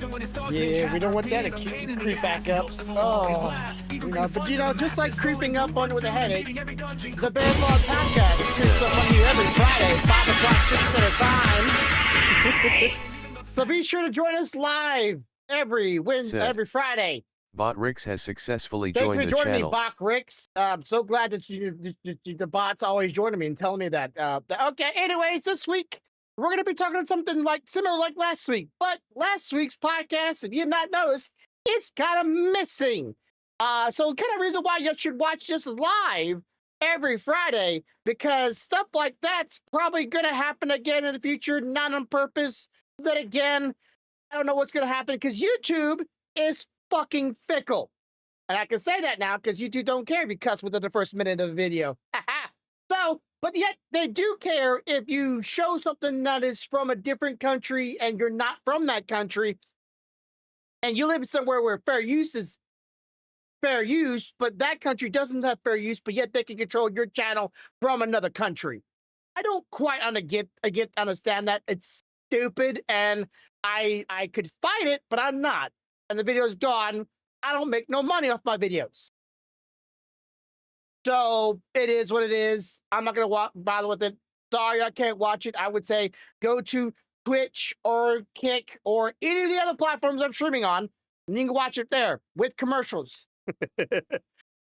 Yeah, we don't want that to creep back up. Oh, but just like creeping up on with a headache, the Bear Log Podcast creeps up on you every Friday, 5 o'clock Central Time. So be sure to join us live every Friday. Bot Rix has successfully Thank joined you the for joining channel. me, Bot Rix. I'm so glad that the bot's always joining me and telling me that. Okay, anyways, this week we're going to be talking something like similar like last week. But last week's podcast, if you have not noticed, it's kind of missing. So kind of reason why you should watch this live every Friday, because stuff like that's probably going to happen again in the future, not on purpose. Then again, I don't know what's going to happen because YouTube is fucking fickle. And I can say that now because YouTube don't care if you cuss within the first minute of the video. So, but yet they do care if you show something that is from a different country and you're not from that country and you live somewhere where fair use is fair use, but that country doesn't have fair use, but yet they can control your channel from another country. I don't quite understand that. It's stupid, and I could fight it, but I'm not. And the video's gone. I don't make no money off my videos. So it is what it is. I'm not going to bother with it. Sorry, I can't watch it. I would say go to Twitch or Kick or any of the other platforms I'm streaming on, and you can watch it there with commercials.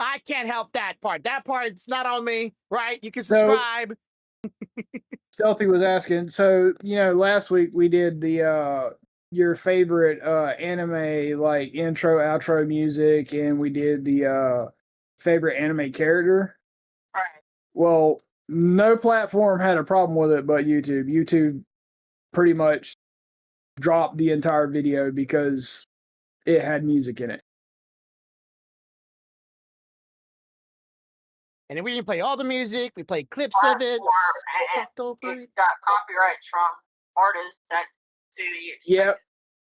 I can't help that part. That part, it's not on me, right? You can subscribe. Stealthy was asking, so, last week we did the your favorite anime, like intro, outro music, and we did the favorite anime character. Right. Well, no platform had a problem with it but YouTube. YouTube pretty much dropped the entire video because it had music in it. And then we didn't play all the music. We played clips of it. It got copyright from artists that Yep.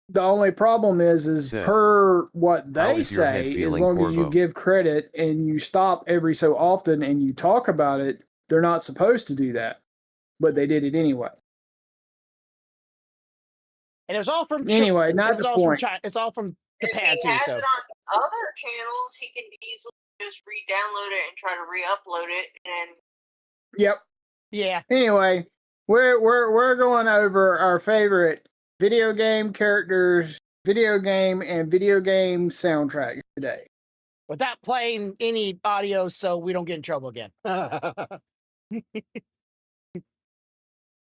The only problem is per what they say, as long as you give credit and you stop every so often and you talk about it, they're not supposed to do that. But they did it anyway. And it was all from anyway, not the point. It's all from Japan too. If he has so. it on other channels, he can easily just re-download it and try to re-upload it. And yep. Yeah. Anyway, we're going over our favorite video game characters, video game, and video game soundtracks today. Without playing any audio so we don't get in trouble again. We're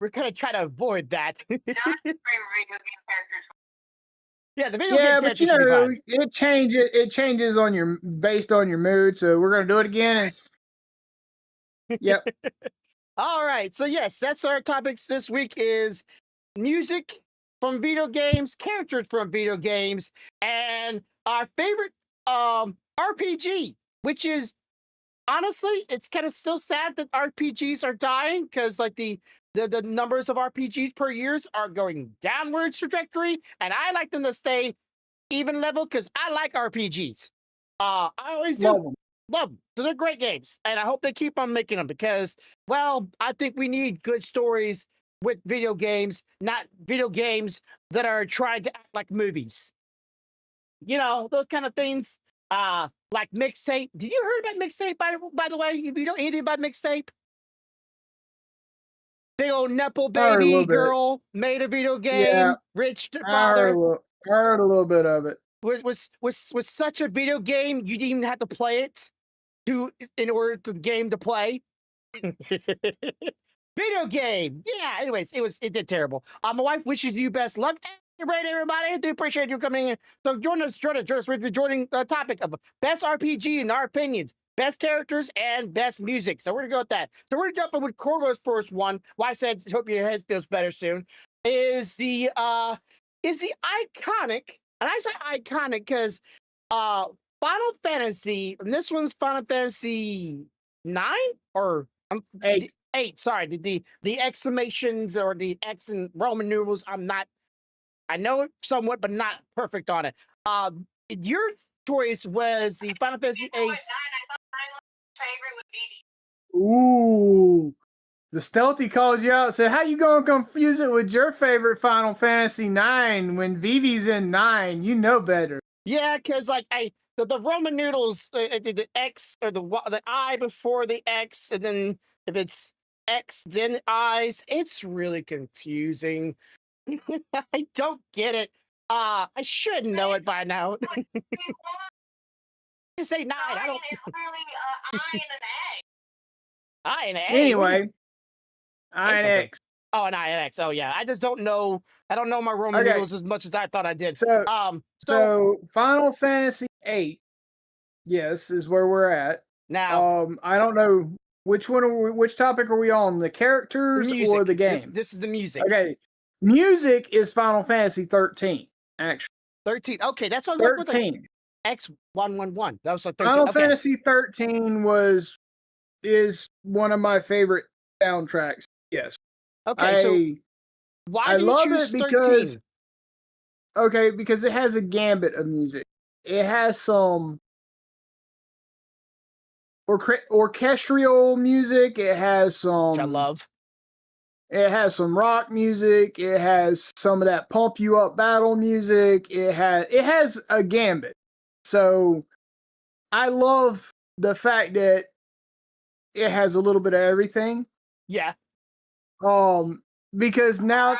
going to try to avoid that. not favorite video game characters. Yeah, the video game but it changes on based on your mood, so we're going to do it again. Yep. All right. So yes, that's our topics this week is music from video games, characters from video games, and our favorite RPG, which is honestly, it's kind of still sad that RPGs are dying because like the numbers of RPGs per years are going downwards trajectory, and I like them to stay even level because I like RPGs. I always do. Love them. So they're great games, and I hope they keep on making them because, well, I think we need good stories with video games, not video games that are trying to act like movies. Those kind of things. Like Mixtape. Did you heard about Mixtape, by the way? If you know anything about Mixtape? Big old Nepo baby girl made a video game. Yeah, rich father. I heard a little bit of it. Was such a video game, you didn't even have to play it in order for the game to play. Video game. Yeah, anyways, it did terrible. My wife wishes you best luck. Right, everybody. I do appreciate you coming in. So join us. We're joining the topic of best RPG in our opinions, best characters, and best music. So we're gonna go with that. So we're gonna jump in with Corvo's first one. Why I said hope your head feels better soon. Is the iconic, and I say iconic because Final Fantasy, and this one's Final Fantasy 9 or 8. 8. Sorry, the exclamations or the X and Roman numerals. I know it somewhat, but not perfect on it. Your choice was the Final Fantasy 8. I thought my favorite would be. Ooh. The Stealthy called you out and said, how you going to confuse it with your favorite Final Fantasy 9 when Vivi's in 9? You know better. Yeah, because like the Roman noodles, the X or the I before the X, and then if it's X then I's, it's really confusing. I don't get it. I should know it by now. Just say 9. I don't. It's really I and an A. I and A. Anyway, I and X. Oh, an I and X. Oh yeah, I just don't know. I don't know my Roman noodles as much as I thought I did. So Final Fantasy 8, yes, is where we're at now. I don't know which topic are we on? The characters or the game? This is the music. Okay, music is Final Fantasy 13. Actually, 13. Okay, that's what 13. X111. That was like 13. Final Fantasy 13 is one of my favorite soundtracks. Yes. Okay, so why do you choose 13? Because it has a gambit of music. It has some orchestral music. It has some, which I love. It has some rock music. It has some of that pump you up battle music. It has a gambit. So I love the fact that it has a little bit of everything. Yeah. Because now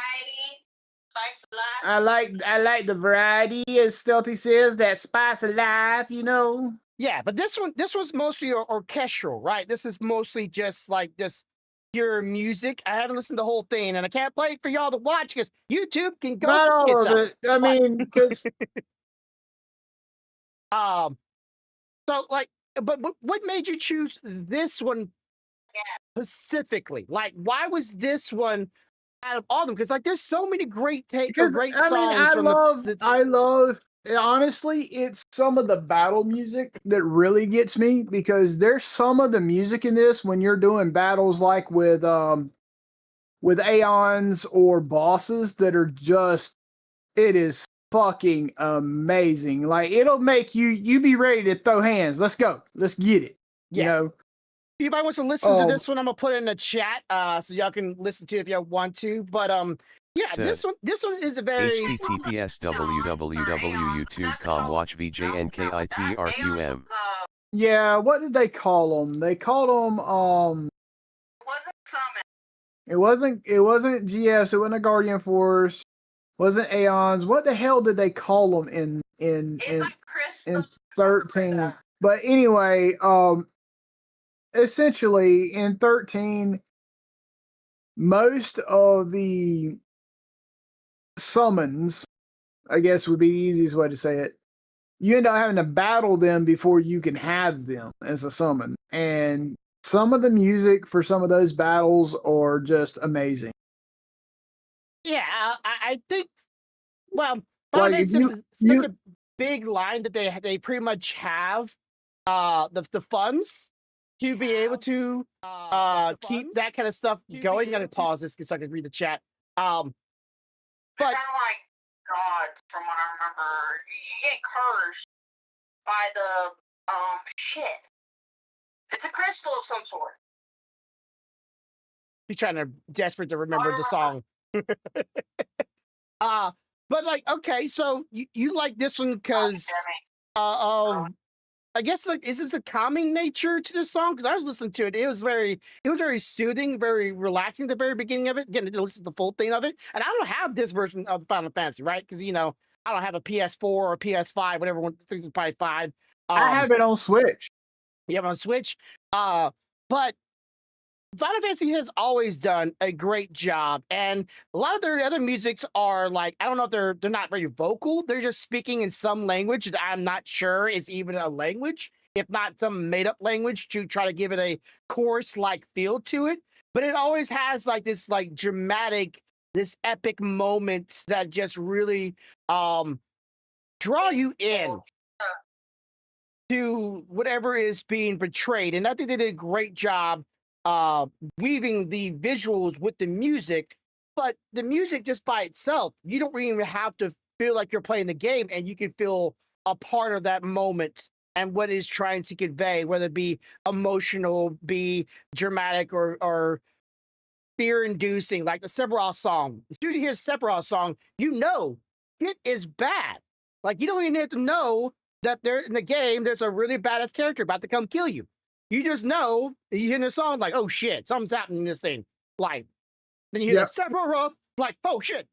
I like the variety, as Stealthy says, that spice of life, you know. Yeah, but this was mostly orchestral, right? This is mostly just like this pure music. I haven't listened to the whole thing, and I can't play it for y'all to watch because YouTube can go. Not all of it. I mean, because so like, but what made you choose this one specifically? Like, why was this one out of all of them? Because like, there's so many great songs. I love. Honestly, it's some of the battle music that really gets me, because there's some of the music in this when you're doing battles like with Aeons or bosses that are just, it is fucking amazing. Like, it'll make you be ready to throw hands. Let's go. Let's get it. Yeah. You know? If anybody wants to listen to this one, I'm gonna put it in the chat so y'all can listen to it if y'all want to. But yeah, this one is a very https www.youtube.com watch VJNKITRQM. Yeah, what did they call them? They called them It wasn't GS, it wasn't a Guardian Force, wasn't Aeons. What the hell did they call them in 13? But anyway, essentially in 13, most of the summons, I guess would be the easiest way to say it, you end up having to battle them before you can have them as a summon. And some of the music for some of those battles are just amazing. Yeah, I think, well, it's such a big line that they pretty much have the funds to be able to keep that kind of stuff going. You gotta pause this so I can read the chat. But kind of like God, from what I remember, you get cursed by the shit. It's a crystal of some sort. He's trying to desperate to remember the song. But like, okay, so you like this one because I guess, like, is this a calming nature to the song? Because I was listening to it, it was very soothing, very relaxing at the very beginning of it, getting to listen to the full thing of it. And I don't have this version of Final Fantasy, right? Because, you know, I don't have a PS4 or PS5, whatever, 3.5. I have it on Switch. You have it on Switch? But Final Fantasy has always done a great job, and a lot of their other musics are like, I don't know if they're not very vocal. They're just speaking in some language that I'm not sure is even a language, if not some made up language to try to give it a chorus-like feel to it. But it always has like this like dramatic, this epic moments that just really draw you in to whatever is being portrayed. And I think they did a great job weaving the visuals with the music. But the music just by itself, you don't even have to feel like you're playing the game, and you can feel a part of that moment and what it's trying to convey, whether it be emotional, be dramatic, or fear-inducing, like the Sephiroth song. As soon as you hear Sephiroth song, you know it is bad. Like, you don't even have to know that there in the game there's a really badass character about to come kill you. You just know you hear the song like, oh shit, something's happening in this thing. Like, then you hear Sephiroth, like, oh shit.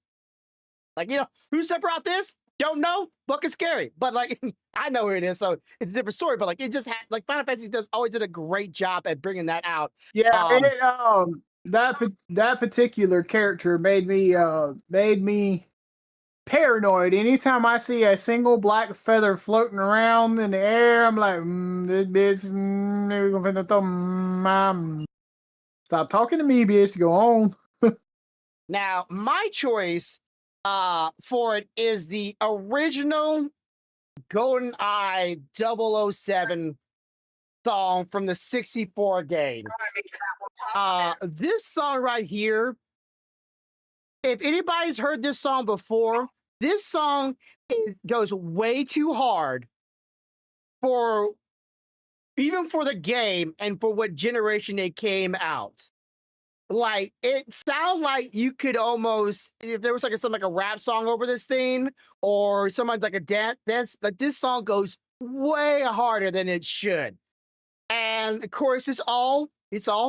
Like, you know, who Sephiroth is? Don't know, fucking scary. But like, I know who it is, so it's a different story. But like, it just had like Final Fantasy always did a great job at bringing that out. Yeah, that particular character made me paranoid. Anytime I see a single black feather floating around in the air, I'm like, this bitch, gonna throw stop talking to me, bitch. Go on. Now, my choice for it is the original GoldenEye 007 song from the 64 game. This song right here, if anybody's heard this song before, this song goes way too hard for even for the game and for what generation it came out. Like, it sounds like you could almost, if there was like something like a rap song over this thing, or something like a dance, like this song goes way harder than it should. And of course, it's all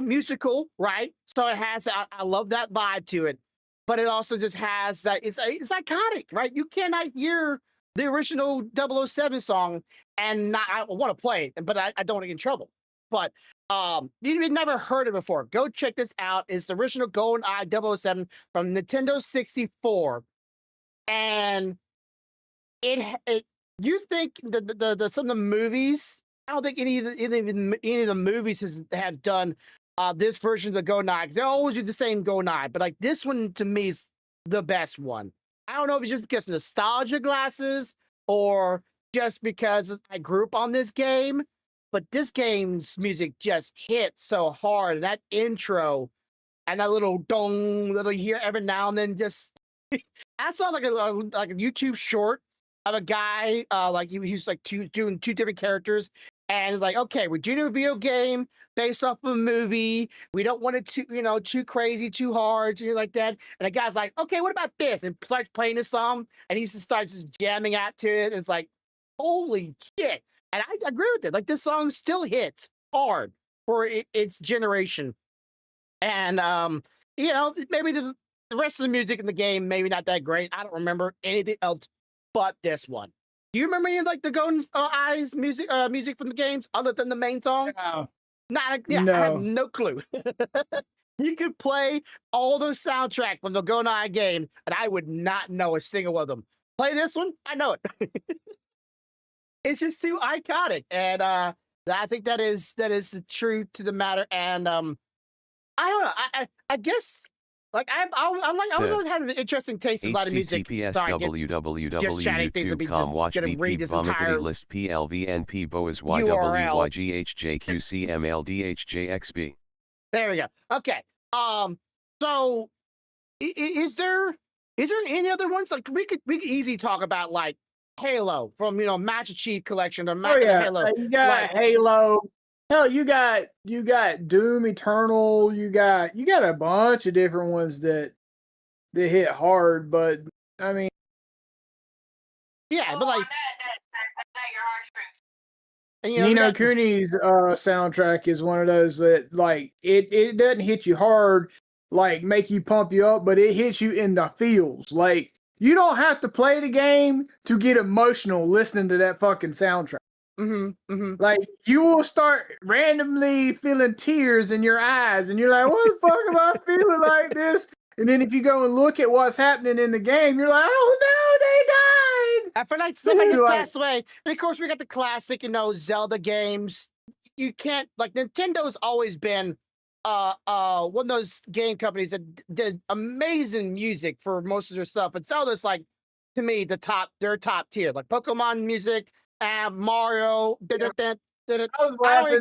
musical, right? So it has, I love that vibe to it, but it also just has that it's iconic, right? You cannot hear the original 007 song and not, I want to play it, but I don't want to get in trouble. But you've never heard it before, go check this out. It's the original GoldenEye 007 from Nintendo 64. And it you think the some of the movies, I don't think any of the movies have done this version of the GoldenEye. They always do the same GoldenEye, but like this one to me is the best one. I don't know if it's just because nostalgia glasses or just because I grew up on this game, but this game's music just hits so hard. And that intro and that little dong that you hear every now and then just I saw like a YouTube short of a guy like he's like doing two different characters, and it's like, okay, we're doing a video game based off of a movie. We don't want it too crazy, too hard, like that. And the guy's like, okay, what about this? And starts playing this song, and he just starts jamming out to it. And it's like, holy shit! And I agree with it. Like, this song still hits hard for its generation. And maybe the rest of the music in the game maybe not that great. I don't remember anything else but this one. Do you remember any of like the Golden Eyes music from the games other than the main song? No. No. I have no clue. You could play all those soundtracks from the Golden Eye game, and I would not know a single one of them. Play this one, I know it. It's just too iconic, and I think that is the truth to the matter. And I don't know. I guess. Like I was always having an interesting taste in a lot of music. https://www.youtube.com watch BP vomitivity list plvnp boas ywghjqcmldhjxb. There we go. Okay. So is there any other ones? Like we could easily talk about like Halo from Master Chief Collection or Halo. You got Halo. Hell, you got Doom Eternal. You got a bunch of different ones that hit hard. But I mean, yeah, but like Ni no Kuni's soundtrack is one of those that like it doesn't hit you hard, like make you pump you up, but it hits you in the feels. Like you don't have to play the game to get emotional listening to that fucking soundtrack. Like you will start randomly feeling tears in your eyes, and you're like, "What the fuck am I feeling like this?" And then if you go and look at what's happening in the game, you're like, "Oh no, they died!" I feel like somebody just passed away. And of course, we got the classic, Zelda games. You can't like Nintendo's always been one of those game companies that did amazing music for most of their stuff. And Zelda's like, to me, their top tier, like Pokemon music. Mario. I was laughing.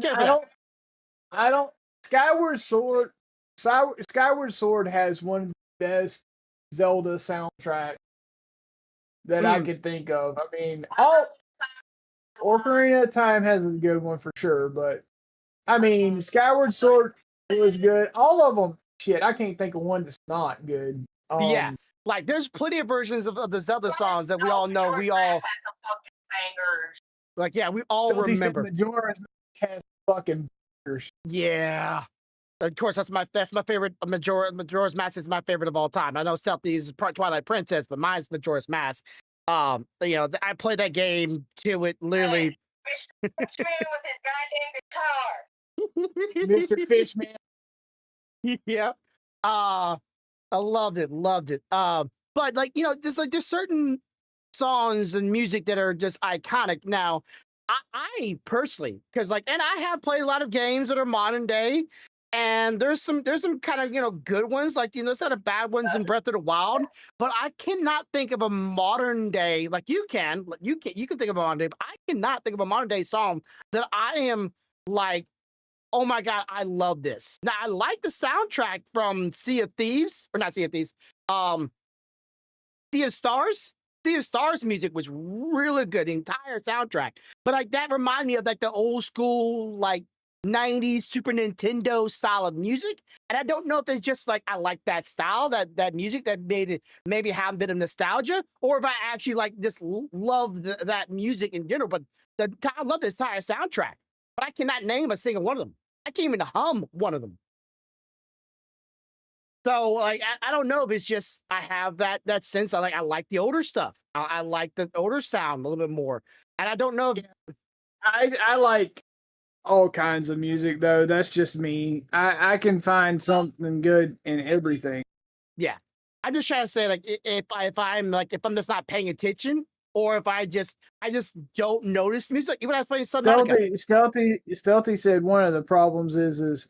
I don't. Skyward Sword has one of the best Zelda soundtracks that I could think of. I mean, Ocarina of Time has a good one for sure, but I mean, Skyward Sword was good. All of them. shit, I can't think of one that's not good. Yeah, like there's plenty of versions of the Zelda songs that we all know. We all has some fucking bangers. like, yeah, we all remember. Majora's Mask has fucking bangers. Yeah. Of course, that's my favorite. Majora's Mask is my favorite of all time. I know Stealthy is Twilight Princess, but mine's Majora's Mask. You know, I played that game till it literally. Fishman with his goddamn guitar. Mr. Fishman. Yeah. I loved it. But like, you know, just like there's certain songs and music that are just iconic. Now, I personally, because like, and I have played a lot of games that are modern day. And there's some kind of, you know, good ones, like, you know, there's not a bad ones in Breath of the Wild, but I cannot think of a modern day, like you can think of a modern day, but I cannot think of a modern day song that I am like, oh my God, I love this. Now I like the soundtrack from Sea of Thieves, or not Sea of Thieves, Sea of Stars. Sea of Stars music was really good, the entire soundtrack. But like that reminded me of like the old school, like 90s Super Nintendo style of music. And I don't know if it's just like I like that style, that music that made it maybe have a bit of nostalgia, or if I actually like just love that music in general. But I love this entire soundtrack, but I cannot name a single one of them. I can't even hum one of them. So like I don't know if it's just I have that sense. I like the older stuff. I like the older sound a little bit more. And I don't know if I like all kinds of music though. That's just me. I can find something good in everything. Yeah. I'm just trying to say, like, if I'm just not paying attention, or if I just don't notice music, even if I play something. Stealthy said one of the problems is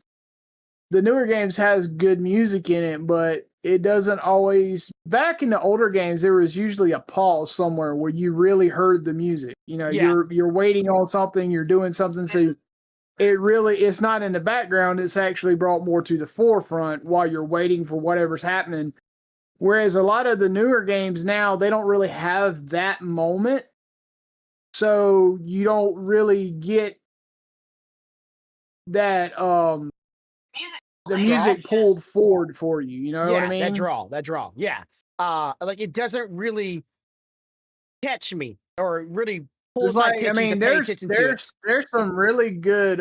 the newer games has good music in it, but it doesn't always. Back in the older games, there was usually a pause somewhere where you really heard the music. You know, you're waiting on something, you're doing something, so it's not in the background. It's actually brought more to the forefront while you're waiting for whatever's happening. Whereas a lot of the newer games now, they don't really have that moment. So you don't really get that, the music pulled forward for you. You know what I mean? That draw. Yeah. Like it doesn't really catch me or really pulls my attention. I mean, there's some really good,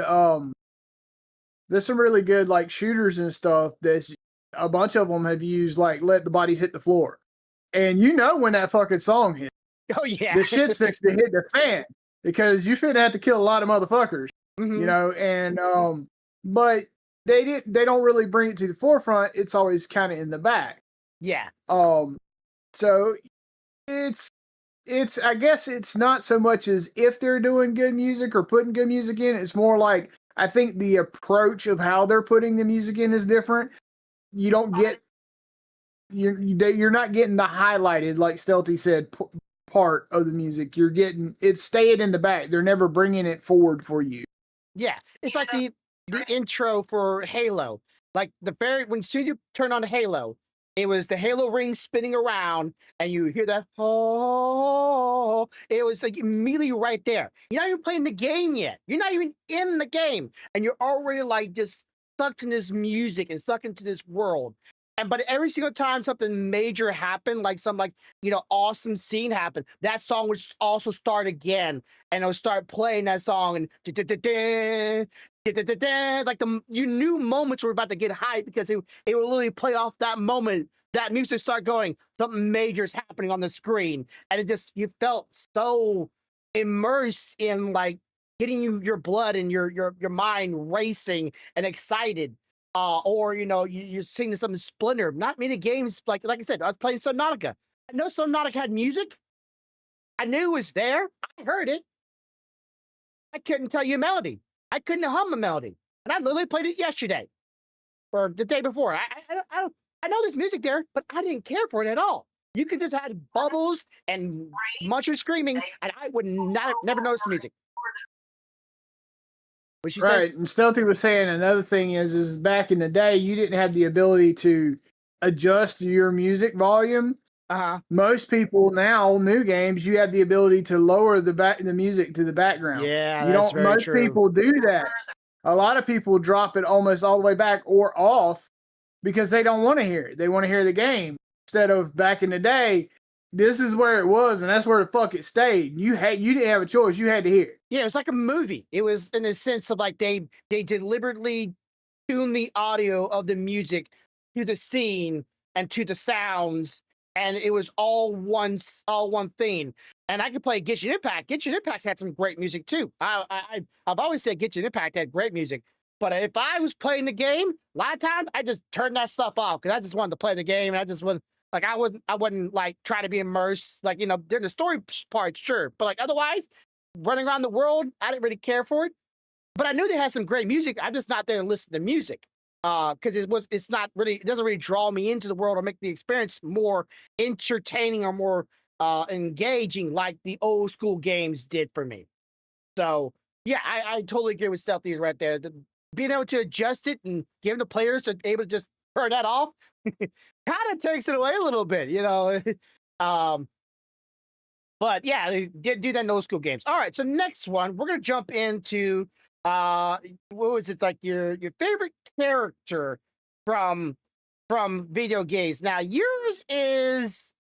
there's some really good like shooters and stuff that's a bunch of them have used like let the bodies hit the floor. And you know when that fucking song hits. Oh yeah. The shit's fixed to hit the fan because you finna have to kill a lot of motherfuckers. Mm-hmm. You know, and but they don't really bring it to the forefront. It's always kind of in the back. Yeah. So it's I guess it's not so much as if they're doing good music or putting good music in. It's more like I think the approach of how they're putting the music in is different. You don't get you're not getting the highlighted, like Stealthy said, part of the music. You're getting it's staying in the back. They're never bringing it forward for you. Yeah, it's like the intro for Halo. Like when soon you turn on Halo, it was the Halo ring spinning around, and you hear that. Oh, it was like immediately right there. You're not even playing the game yet. You're not even in the game, and you're already like just sucked in this music and sucked into this world. But every single time something major happened, like some awesome scene happened, that song would also start again, and it would start playing that song, and like you knew moments were about to get hyped because it would literally play off that moment. That music start going, something major is happening on the screen, and you felt so immersed in like getting your blood and your mind racing and excited. Or you're seeing something Splinter. Not many games like I said. I was playing Subnautica. I know Subnautica had music. I knew it was there. I heard it. I couldn't tell you a melody. I couldn't hum a melody, and I literally played it yesterday or the day before. I know there's music there, but I didn't care for it at all. You could just have bubbles and monsters screaming, and I would never notice the music. Right, and Stealthy was saying another thing is back in the day you didn't have the ability to adjust your music volume. Most people now, new games, you have the ability to lower the music to the background. Yeah, you don't. Most people do that. A lot of people drop it almost all the way back or off, because they don't want to hear it. They want to hear the game instead of back in the day. This is where it was, and that's where the fuck it stayed. You didn't have a choice. You had to hear it. Yeah, it was like a movie. It was in a sense of like they deliberately tuned the audio of the music to the scene and to the sounds, and it was all one thing. And I could play Genshin Impact. Genshin Impact had some great music too. I've always said Genshin Impact had great music. But if I was playing the game, a lot of times I just turned that stuff off because I just wanted to play the game, and I just wouldn't like I wouldn't like try to be immersed. Like, you know, during the story part, sure, but like otherwise, running around the world, I didn't really care for it. But I knew they had some great music. I'm just not there to listen to music because it doesn't really draw me into the world or make the experience more entertaining or more engaging like the old school games did for me. So yeah, I totally agree with Stealthy right there. Being able to adjust it and giving the players to able to just turn that off kind of takes it away a little bit, you know. But yeah, they did do that in old school games. All right, so next one, we're gonna jump into what was it, like your favorite character from video games. Now yours is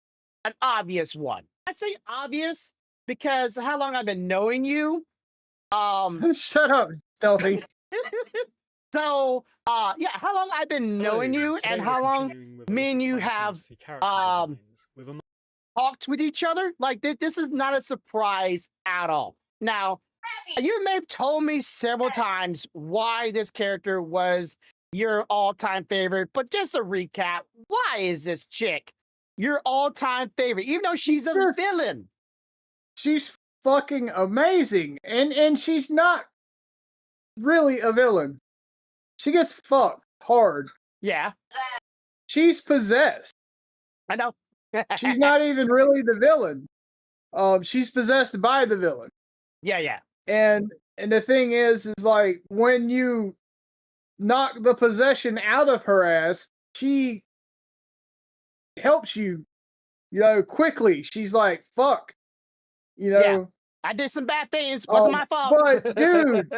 an obvious one. I say obvious because how long I've been knowing you. Shut up, Stealthy. So, yeah, how long I've been knowing you and how long me and you have talked with each other. Like, this is not a surprise at all. Now, you may have told me several times why this character was your all-time favorite, but just a recap, why is this chick your all-time favorite, even though she's a villain? She's fucking amazing, and she's not really a villain. She gets fucked hard. Yeah. She's possessed. I know. She's not even really the villain. She's possessed by the villain. Yeah. And the thing is like when you knock the possession out of her ass, she helps you, quickly. She's like, fuck. Yeah. I did some bad things. Wasn't my fault. But dude,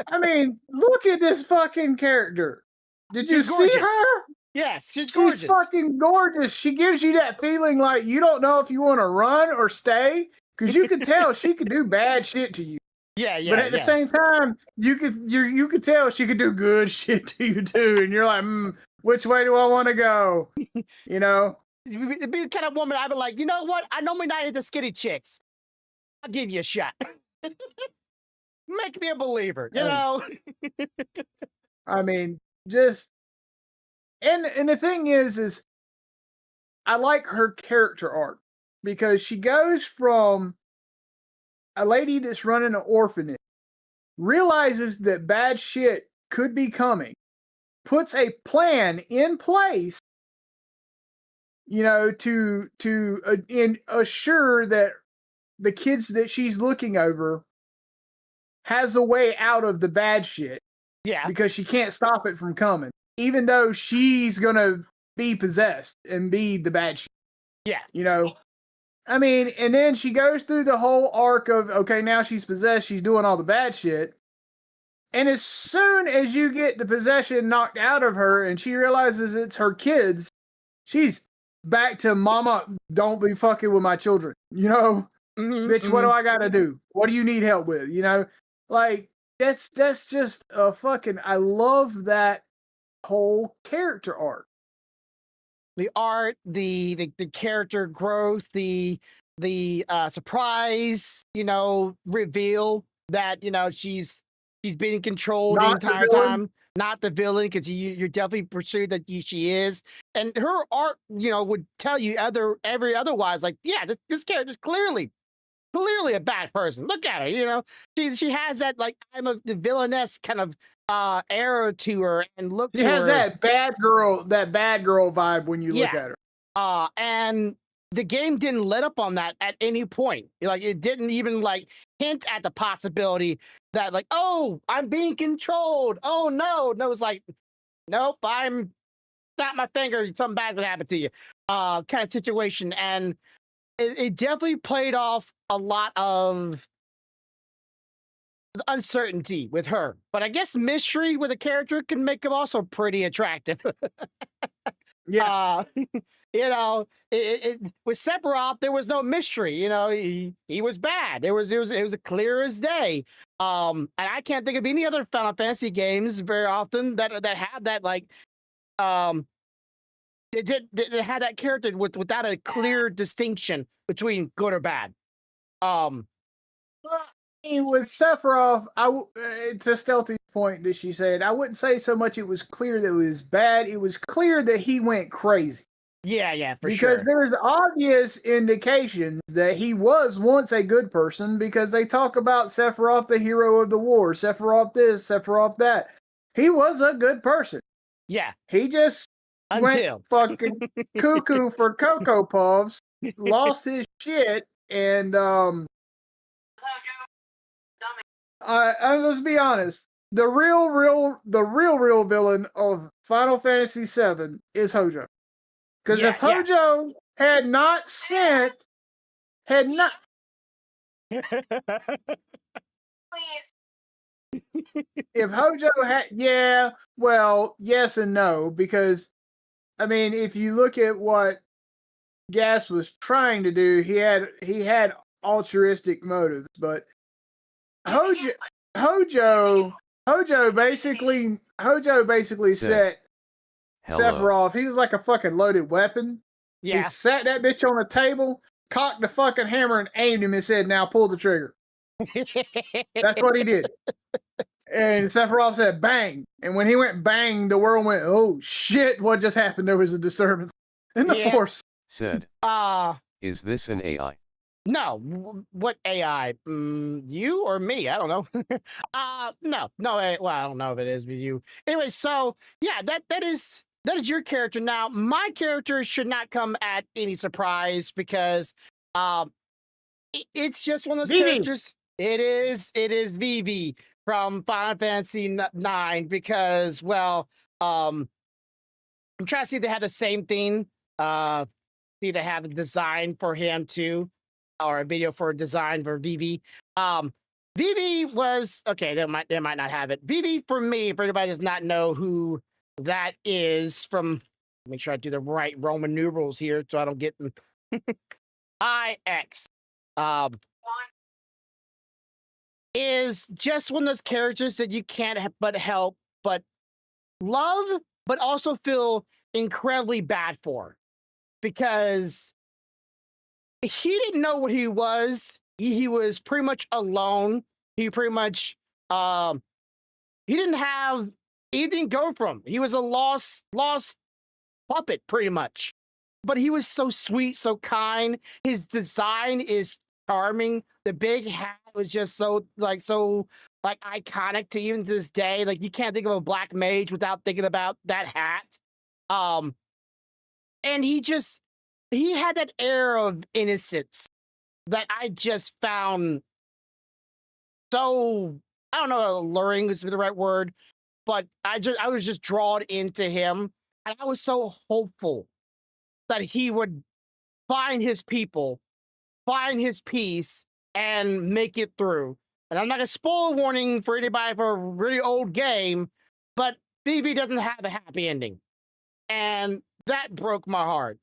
I mean, look at this fucking character. Did you see her? Yes, she's gorgeous. She's fucking gorgeous. She gives you that feeling like you don't know if you want to run or stay, because you can tell she could do bad shit to you. Yeah. But at the same time, you could tell she could do good shit to you too, and you're like, which way do I want to go? You know. To be the kind of woman I'd be like, you know what? I normally not into skinny chicks. I'll give you a shot. Make me a believer, you know? I mean, just and the thing is I like her character arc because she goes from a lady that's running an orphanage, realizes that bad shit could be coming, puts a plan in place, to assure that the kids that she's looking over has a way out of the bad shit. Yeah. Because she can't stop it from coming, even though she's gonna be possessed and be the bad shit. Yeah. I mean, and then she goes through the whole arc of, okay, now she's possessed, she's doing all the bad shit. And as soon as you get the possession knocked out of her and she realizes it's her kids, she's back to mama, don't be fucking with my children. Bitch, what do I gotta do? What do you need help with? Like that's just a fucking. I love that whole character arc. The art, the character growth, the surprise, reveal that she's being controlled the entire time. Not the villain, because you're definitely pursued that she is, and her art, would tell you every otherwise. Like, yeah, this character's clearly a bad person. Look at her, she has that like I'm the villainess kind of air to her, and look. She has that bad girl vibe when you look at her. And the game didn't let up on that at any point. Like, it didn't even like hint at the possibility that like, oh, I'm being controlled. Oh no, it was like, nope, I'm snap my finger, something bad's gonna happen to you. Kind of situation, and it definitely played off a lot of uncertainty with her. But I guess mystery with a character can make him also pretty attractive. Yeah. With Sephiroth, there was no mystery. He was bad. It was clear as day. And I can't think of any other Final Fantasy games very often that had that they had that character without a clear distinction between good or bad. With Sephiroth, to Stealthy's point that she said, I wouldn't say so much it was clear that it was bad. It was clear that he went crazy. Yeah, for because sure. Because there's obvious indications that he was once a good person, because they talk about Sephiroth, the hero of the war, Sephiroth this, Sephiroth that. He was a good person. Yeah. He just went fucking cuckoo for Cocoa Puffs, lost his shit, and let's be honest. The real villain of Final Fantasy VII is Hojo. Because if Hojo had not. If Hojo had, yes and no, because, I mean, if you look at what Gas was trying to do, he had altruistic motives, but Hojo basically set Sephiroth. He was like a fucking loaded weapon. Yeah. He sat that bitch on the table, cocked the fucking hammer, and aimed him and said, "Now pull the trigger." That's what he did. And Sephiroth said, "Bang!" And when he went bang, the world went, "Oh shit! What just happened?" There was a disturbance in the Force. Said, is this an AI? No. What AI? You or me? I don't know. No. Well, I don't know if it is with you. Anyway, so yeah, that is your character. Now, my character should not come at any surprise, because it's just one of those characters. It is Vivi from Final Fantasy IX, because, well, I'm trying to see if they had the same thing. See if they have a design for him too, or a video for a design for Vivi. Vivi was okay. They might not have it. Vivi, for me, for anybody does not know who that is, from, make sure I do the right Roman numerals here so I don't get them. IX. Is just one of those characters that you can't but help but love, but also feel incredibly bad for, because he didn't know what he was. He was pretty much alone. He pretty much he didn't have anything go from him. He was a lost puppet, pretty much. But he was so sweet, so kind. His design is charming. The big hat was just so iconic to even to this day. Like, you can't think of a black mage without thinking about that hat. And he had that air of innocence that I just found so, I don't know, alluring is the right word, but I was just drawn into him, and I was so hopeful that he would find his people, find his peace, and make it through. And I'm not a spoiler warning for anybody for a really old game, but BB doesn't have a happy ending. And that broke my heart.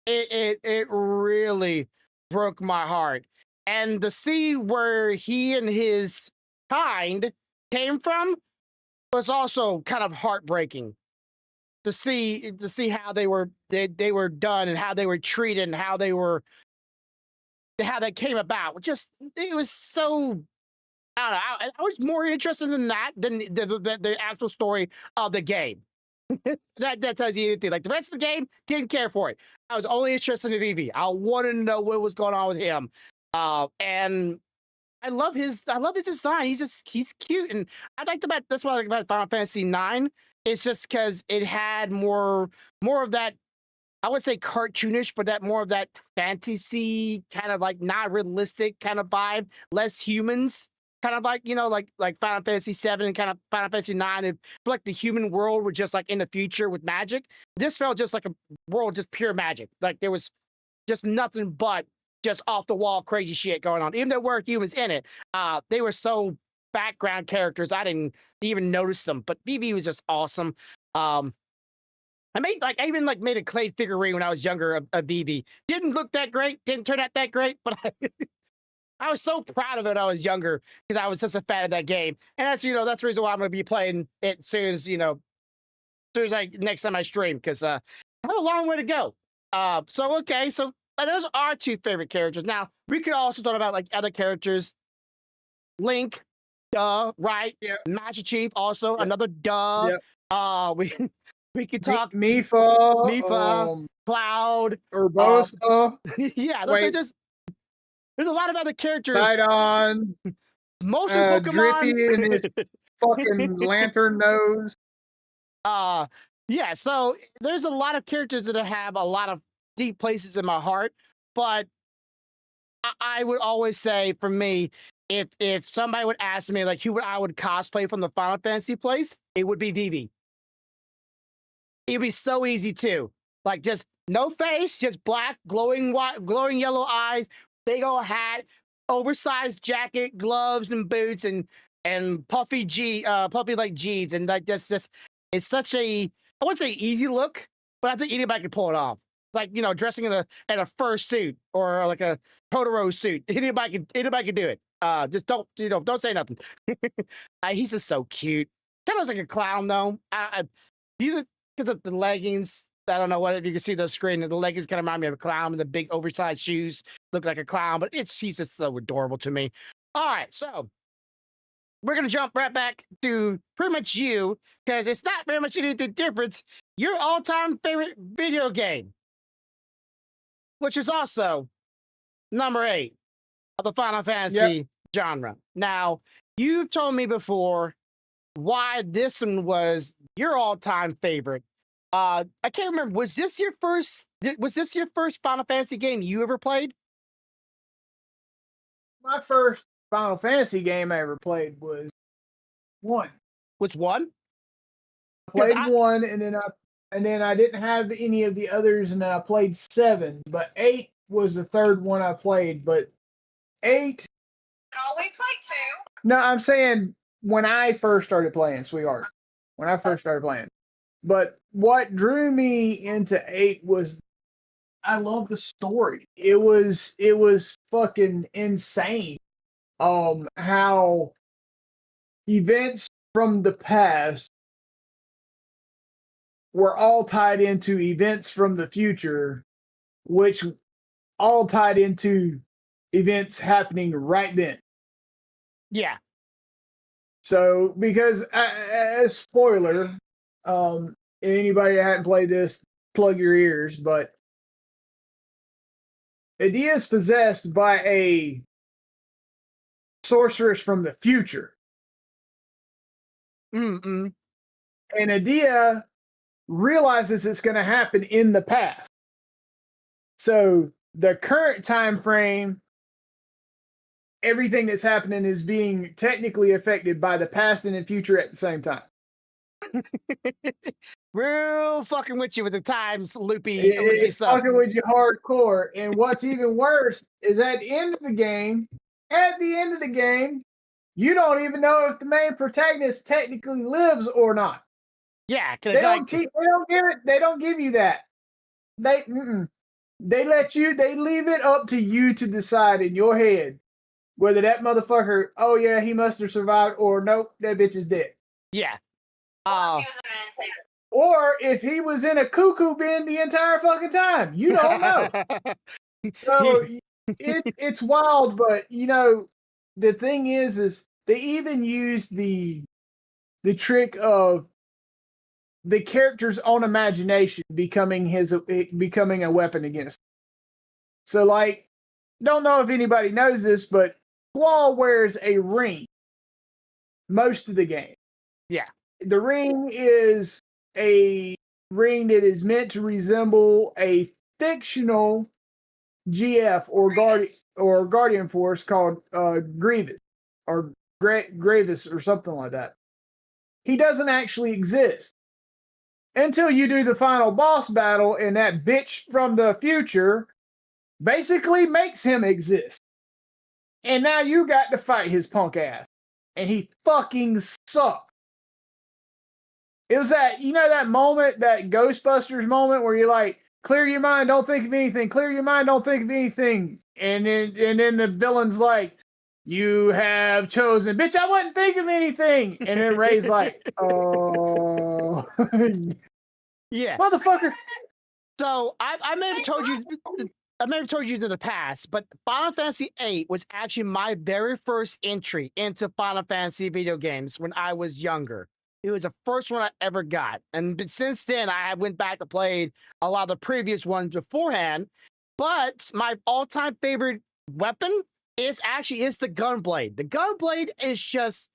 It really broke my heart. And to see where he and his kind came from was also kind of heartbreaking. To see how they were done, and how they were treated, and how that came about. Just, it was so, I don't know. I was more interested in that than the actual story of the game. that tells you anything. Like, the rest of the game, didn't care for it. I was only interested in Vivi. I wanted to know what was going on with him. And I love his design. He's cute, and that's what I like about Final Fantasy IX. It's just because it had more of that, I would say cartoonish, but that more of that fantasy kind of like not realistic kind of vibe, less humans, kind of like, like Final Fantasy VII and kind of Final Fantasy IX. If like the human world were just like in the future with magic, this felt just like a world just pure magic. Like, there was just nothing but just off the wall crazy shit going on. Even though there were humans in it, they were so background characters, I didn't even notice them, but Vivi was just awesome. I even made a clay figurine when I was younger of Vivi. Didn't look that great, didn't turn out that great, but I was so proud of it when I was younger because I was such a fan of that game. And that's that's the reason why I'm going to be playing it soon as next time I stream, because I have a long way to go. So those are two favorite characters. Now we could also talk about like other characters. Link, duh, right? Yeah. Master Chief, also another duh. Yep. We could talk Mipha, Cloud, Urbosa. Yeah, there's a lot of other characters. Sidon. Most of Pokemon. Drippy and his fucking lantern nose. Yeah, so there's a lot of characters that have a lot of deep places in my heart, but I would always say, for me, if somebody would ask me like who I would cosplay from the Final Fantasy place, it would be Vivi. It'd be so easy too. Like just no face, just black, glowing yellow eyes, big old hat, oversized jacket, gloves and boots, and puffy like jeans, and like this it's such a, I wouldn't say easy look, but I think anybody could pull it off. It's like dressing in a fur suit or like a Totoro suit. Anybody can do it. Just don't say nothing. He's just so cute. Kind of looks like a clown though. Because of the leggings, I don't know what, if you can see the screen, the leggings kind of remind me of a clown, and the big oversized shoes look like a clown, but he's just so adorable to me. All right, so we're gonna jump right back to pretty much you, because it's not very much anything different. Your all-time favorite video game, which is also number 8 of the Final Fantasy genre. Now, you've told me before why this one was your all-time favorite. I can't remember. Was this your first Final Fantasy game you ever played? My first Final Fantasy game I ever played was 1. Which one? I played 1, and then I didn't have any of the others, and then I played 7. But 8 was the third one I played. But 8. No, we played 2. No, I'm saying when I first started playing, sweetheart. When I first started playing. But what drew me into 8 was I love the story. It was fucking insane. How events from the past were all tied into events from the future, which all tied into events happening right then. Yeah. So, because as spoiler, anybody that hadn't played this, plug your ears, but Edea is possessed by a sorceress from the future. Mm-mm. And Edea realizes it's going to happen in the past. So the current time frame, everything that's happening is being technically affected by the past and the future at the same time. Real fucking with you with the times loopy stuff. Fucking with you hardcore. And what's even worse is at the end of the game, you don't even know if the main protagonist technically lives or not. Yeah, they don't give you that. They leave it up to you to decide in your head whether that motherfucker, oh yeah, he must have survived, or nope, that bitch is dead. Yeah. Or if he was in a cuckoo bin the entire fucking time. You don't know. So it's wild, but the thing is they even use the trick of the character's own imagination becoming a weapon against him. So like, don't know if anybody knows this, but Squall wears a ring most of the game. Yeah. The ring is a ring that is meant to resemble a fictional GF or Guardian Force called Grievous or Gravis or something like that. He doesn't actually exist until you do the final boss battle, and that bitch from the future basically makes him exist. And now you got to fight his punk ass. and he fucking sucked. It was that, you know, that moment, that Ghostbusters moment where you're like, clear your mind, don't think of anything. Clear your mind, don't think of anything. And then the villain's like, you have chosen, bitch, I wasn't thinking of anything. And then Ray's like, oh, yeah, motherfucker. So I may have told you, in the past, but Final Fantasy VIII was actually my very first entry into Final Fantasy video games when I was younger. It was the first one I ever got, and since then I went back and played a lot of the previous ones beforehand. But my all-time favorite weapon is the Gunblade. The Gunblade is just,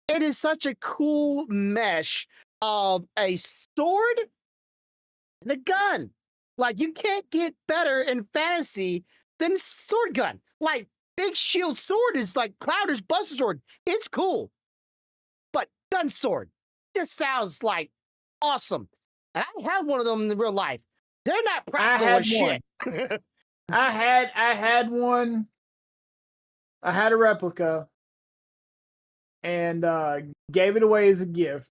it is such a cool mesh of a sword and a gun. Like, you can't get better in fantasy than sword gun. Like, big shield sword is like Clouder's Buster Sword. It's cool. But gun sword just sounds like awesome. And I have one of them in real life. They're not practical as shit. I had one. I had a replica and gave it away as a gift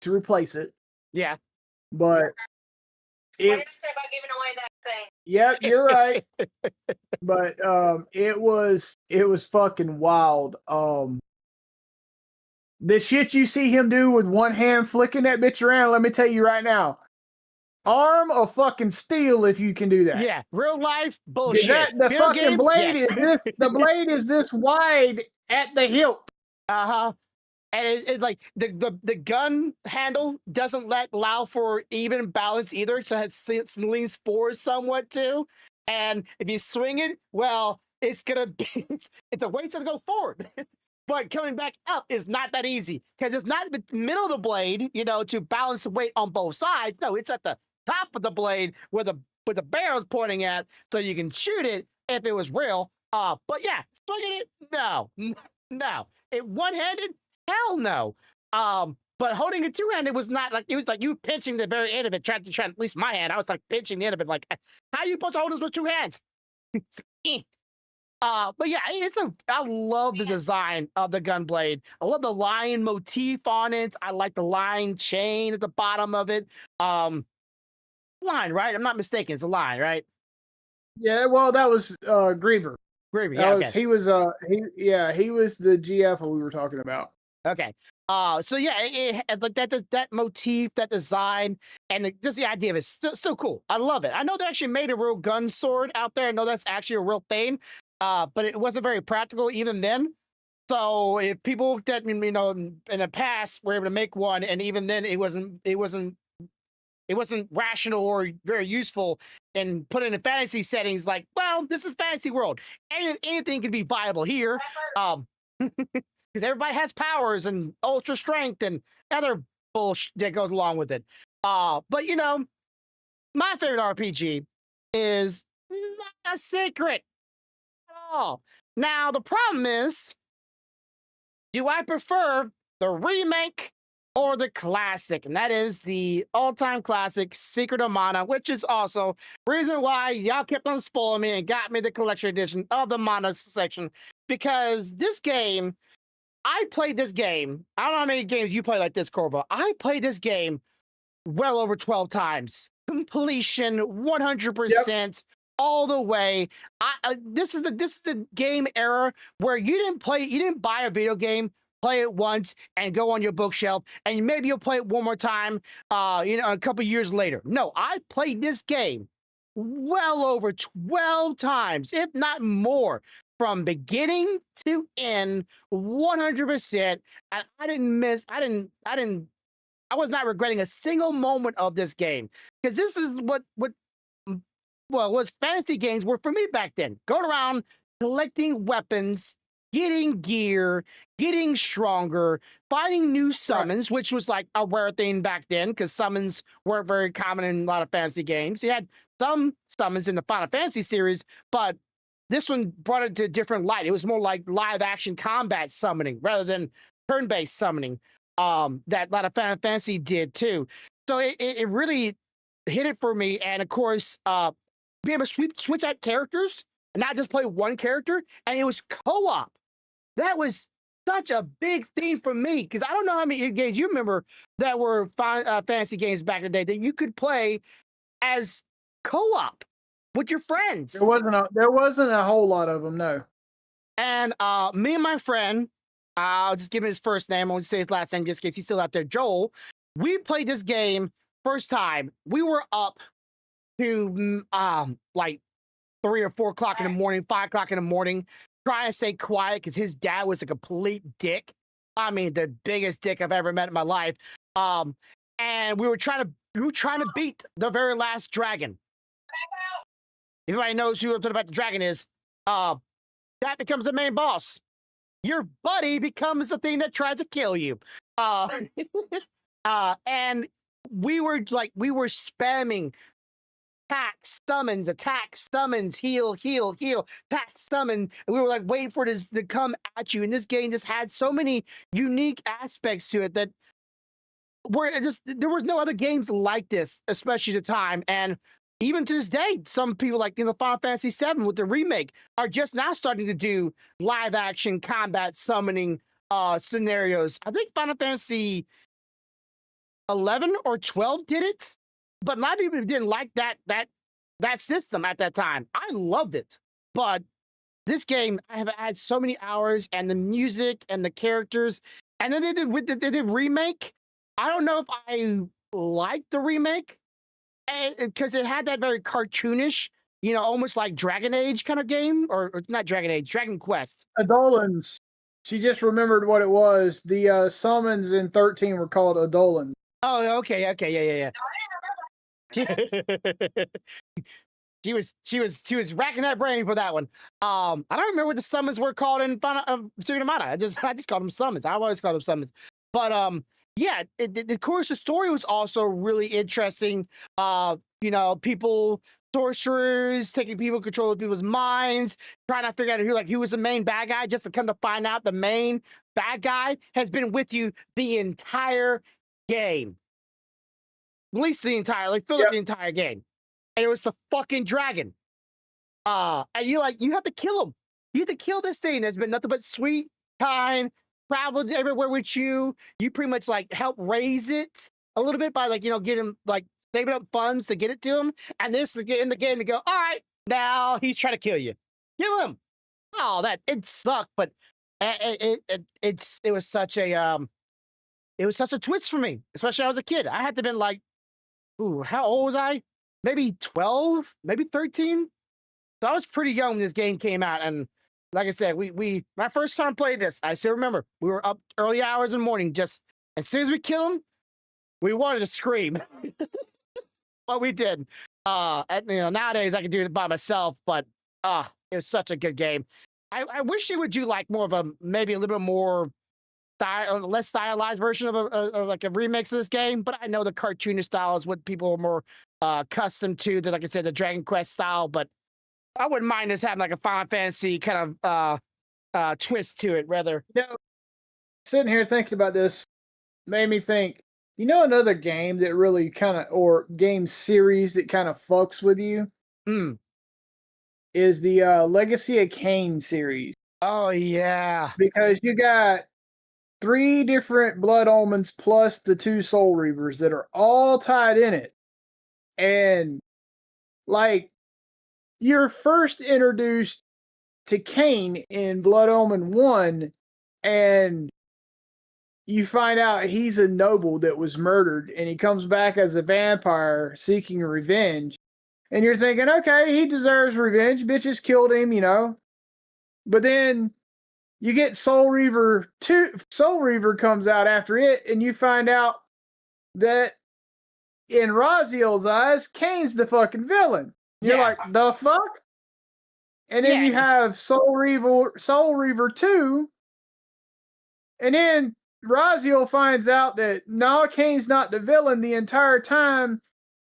to replace it. Yeah. But what did you say about giving away that thing? Yep, you're right. But it was fucking wild. The shit you see him do with one hand flicking that bitch around, let me tell you right now. Arm of fucking steel if you can do that. Yeah, real life bullshit. The fucking blade is this. The blade is this wide at the hilt. Uh-huh. And it like the gun handle doesn't allow for even balance either, so it leans forward somewhat too. And if you swing it, well, it's gonna be the weight's gonna go forward. But coming back up is not that easy because it's not the middle of the blade, you know, to balance the weight on both sides. No, it's at the top of the blade where the barrel's pointing at, so you can shoot it if it was real. But yeah, swinging it, no. It one-handed, hell no. But holding it two-handed was not like, it was like you pinching the very end of it, trying at least my hand. I was like pinching the end of it, like, how are you supposed to hold this with two hands? But yeah, I love the design of the Gunblade. I love the lion motif on it. I like the lion chain at the bottom of it. Line, right? I'm not mistaken. It's a line, right? Yeah, well, that was Griever. Griever, yeah. Okay. He was the GF we were talking about. Okay. So yeah, it like that motif, that design, and just the idea of it is still cool. I love it. I know they actually made a real gun sword out there. I know that's actually a real thing. But it wasn't very practical even then. So if people that, you know, in the past were able to make one, and even then it wasn't rational or very useful, and put it in fantasy settings, like, well, this is fantasy world. Anything can be viable here. Because everybody has powers and ultra strength and other bullshit that goes along with it. But you know, my favorite RPG is not a secret at all. Now the problem is, do I prefer the remake or the classic? And that is the all-time classic, Secret of Mana, which is also reason why y'all kept on spoiling me and got me the collection edition of the Mana section. Because this game, I played this game. I don't know how many games you play like this, Corvo. I played this game well over 12 times. Completion, 100%. Yep. All the way. This is the game era where you didn't buy a video game, play it once, and go on your bookshelf, and maybe you'll play it one more time, a couple years later. No, I played this game well over 12 times, if not more, from beginning to end, 100%. And I was not regretting a single moment of this game, because this is what fantasy games were for me back then. Going around collecting weapons, getting gear, getting stronger, finding new summons, which was like a rare thing back then because summons weren't very common in a lot of fantasy games. You had some summons in the Final Fantasy series, but this one brought it to a different light. It was more like live action combat summoning rather than turn-based summoning that a lot of Final Fantasy did too. So it really hit it for me. And of course, be able to switch out characters and not just play one character, and it was co-op. That was such a big thing for me because I don't know how many games you remember that were fantasy games back in the day that you could play as co-op with your friends. There wasn't a whole lot of them, no. And me and my friend, I'll just give him his first name. I won't say his last name just in case he's still out there. Joel. We played this game first time. We were up to like 3 or 4 o'clock in the morning, 5 o'clock in the morning, trying to stay quiet because his dad was a complete dick. I mean, the biggest dick I've ever met in my life. And we were trying to beat the very last dragon. If anybody knows who I'm talking about the dragon is, that becomes the main boss. Your buddy becomes the thing that tries to kill you. And we were spamming attack, summons, heal, attack, summon. And we were like waiting for this to come at you. And this game just had so many unique aspects to it that there was no other games like this, especially at the time. And even to this day, some people like Final Fantasy VII with the remake are just now starting to do live action combat summoning scenarios. I think Final Fantasy 11 or 12 did it, but a lot of people didn't like that system at that time. I loved it, but this game I have had so many hours, and the music and the characters, and then they did remake. I don't know if I liked the remake because it had that very cartoonish, almost like Dragon Age kind of game, or not Dragon Age, Dragon Quest. Adolins. She just remembered what it was. The summons in 13 were called Adolins. Oh, okay, yeah. She was racking that brain for that one. I don't remember what the summons were called in Secret of Mana. I just called them summons. I always called them summons. But yeah, of course the story was also really interesting. People, sorcerers taking control of people's minds, trying to figure out who was the main bad guy, just to come to find out the main bad guy has been with you the entire game. At least the entire, the entire game. And it was the fucking dragon. And you have to kill him. You have to kill this thing that's been nothing but sweet, kind, traveled everywhere with you. You pretty much help raise it a little bit by get him saving up funds to get it to him. And this in the game to go, all right, now he's trying to kill you. Kill him. Oh, it sucked, but it was such a twist for me, especially when I was a kid. I had to been how old was I? Maybe 12, maybe 13. So I was pretty young when this game came out. And like I said, my first time playing this, I still remember we were up early hours in the morning. Just as soon as we kill him, we wanted to scream. But we did. Nowadays I can do it by myself, but it was such a good game. I wish they would do more of maybe a little bit more less stylized version of a remix of this game, but I know the cartoonish style is what people are more accustomed to. Like I said, the Dragon Quest style, but I wouldn't mind this having a Final Fantasy kind of twist to it, rather. Sitting here thinking about this made me think. Another game that really or game series that kind of fucks with you is the Legacy of Kain series. Oh yeah, because you got 3 different blood omens plus the 2 soul reavers that are all tied in it. And you're first introduced to Kain in Blood Omen 1, and you find out he's a noble that was murdered, and he comes back as a vampire seeking revenge. And you're thinking, okay, he deserves revenge. Bitches killed him, But then you get Soul Reaver 2. Soul Reaver comes out after it, and you find out that in Raziel's eyes, Kain's the fucking villain. You're like, the fuck? And then you have Soul Reaver 2, and then Raziel finds out that Kain's not the villain. The entire time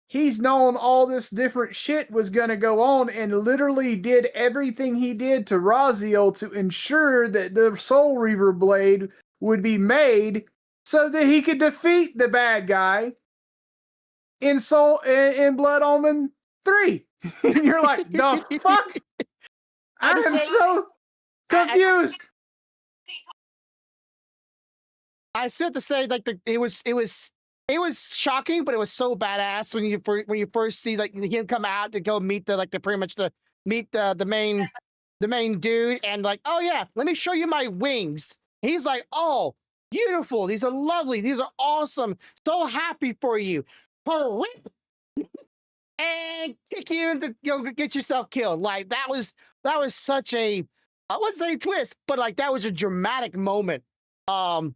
he's known all this different shit was going to go on, and literally did everything he did to Raziel to ensure that the Soul Reaver blade would be made so that he could defeat the bad guy in Blood Omen 3. And you're like, the fuck? I am so confused. I still have to say, like it was shocking, but it was so badass when you first see like him come out to go meet the main dude, and like, oh yeah, let me show you my wings. He's like, oh, beautiful. These are lovely. These are awesome. So happy for you. And kick you into get yourself killed. Like that was such a, I wouldn't say twist, but like that was a dramatic moment. And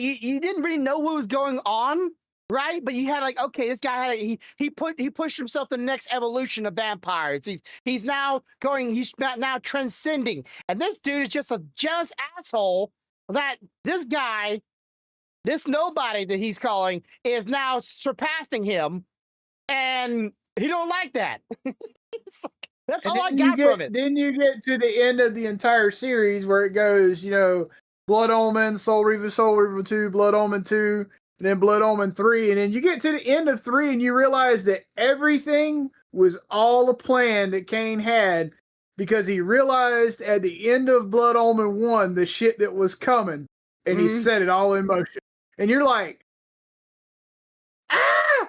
you didn't really know what was going on, right? But you had like, okay, this guy had he pushed himself to the next evolution of vampires. He's now transcending, and this dude is just a jealous asshole that this guy, this nobody that he's calling, is now surpassing him, and he don't like that. That's all I got from it. Then you get to the end of the entire series where it goes, Blood Omen, Soul Reaver 2, Blood Omen 2, and then Blood Omen 3. And then you get to the end of 3 and you realize that everything was all a plan that Cain had, because he realized at the end of Blood Omen 1 the shit that was coming, and he set it all in motion. And you're like, ah!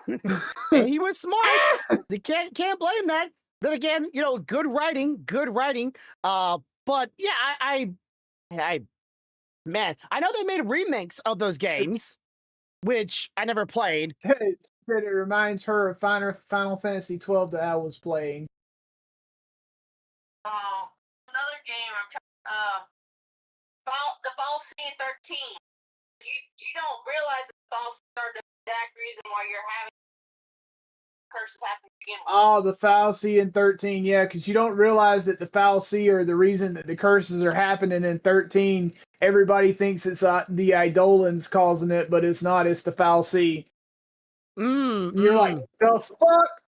And he was smart. You can't blame that. But again, good writing. But yeah, I man, I know they made remakes of those games, which I never played. It reminds her of Final Fantasy 12 that I was playing. Another game the Falsi 13. You don't realize that the Falsi are the exact reason why you're having curses happen to begin with. Oh, the Falsi in 13, yeah, because you don't realize that the Falsi are the reason that the curses are happening in 13. Everybody thinks it's the Eidolons causing it, but it's not. It's the Falsi. You're like, the fuck?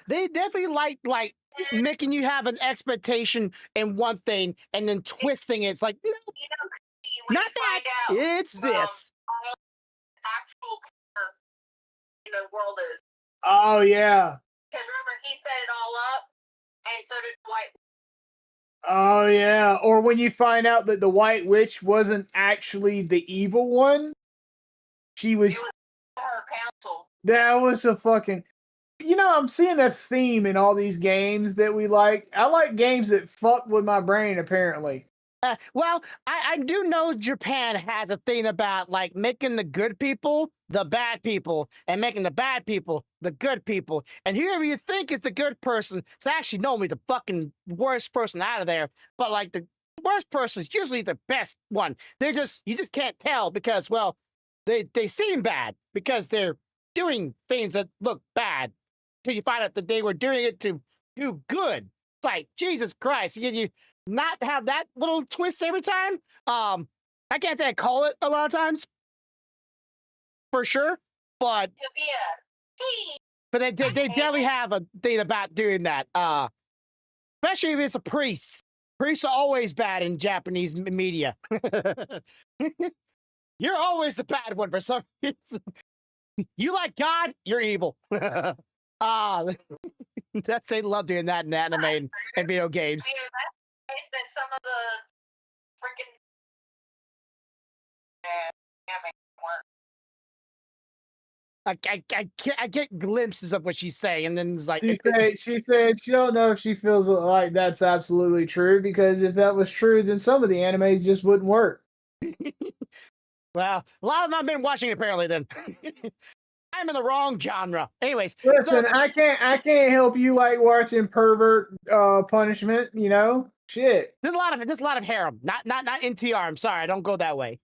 They definitely like making you have an expectation in one thing and then twisting it. It's like, no, not that. It's this. Actual in the world is. Oh yeah. Because remember, he set it all up, and so did White. Oh yeah. Or when you find out that the White Witch wasn't actually the evil one, it was her counsel. That was a fucking. I'm seeing a theme in all these games that we like. I like games that fuck with my brain, apparently. Well, I do know Japan has a thing about like making the good people the bad people and making the bad people the good people. And whoever you think is the good person is actually normally the fucking worst person out of there. But like the worst person is usually the best one. You just can't tell because, well, they seem bad because they're doing things that look bad till you find out that they were doing it to do good. It's like, Jesus Christ, you not have that little twist every time. I can't say I call it a lot of times, for sure, but they definitely have a thing about doing that. Especially if it's a priest. Priests are always bad in Japanese media. You're always the bad one for some reason. You like God, you're evil. They love doing that in anime and video games. Than some of the freaking I get glimpses of what she's saying, and then it's like she said she don't know if she feels like that's absolutely true, because if that was true, then some of the animes just wouldn't work. Well, a lot of them I've been watching apparently. Then I'm in the wrong genre. Anyways, listen, I can't help you like watching pervert punishment. Shit. There's a lot of harem. Not NTR. I'm sorry, I don't go that way.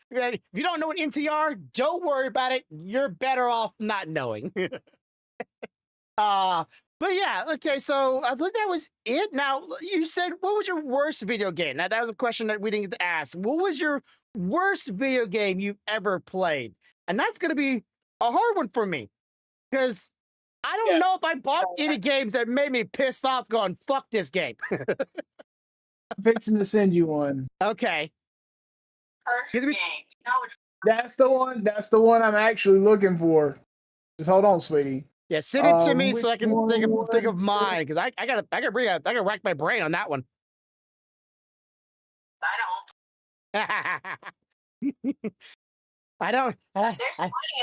If you don't know what NTR, don't worry about it. You're better off not knowing. But yeah, okay, so I think that was it. Now, you said, what was your worst video game? Now, that was a question that we didn't get to ask. What was your worst video game you've ever played? And that's going to be a hard one for me, because I don't know if I bought any games that made me pissed off going, fuck this game. I'm fixing to send you one. Okay. Game. That's the one I'm actually looking for. Just hold on, sweetie. Yeah, send it to me so I can think of mine, because I gotta rack my brain on that one. I don't. I don't. There's plenty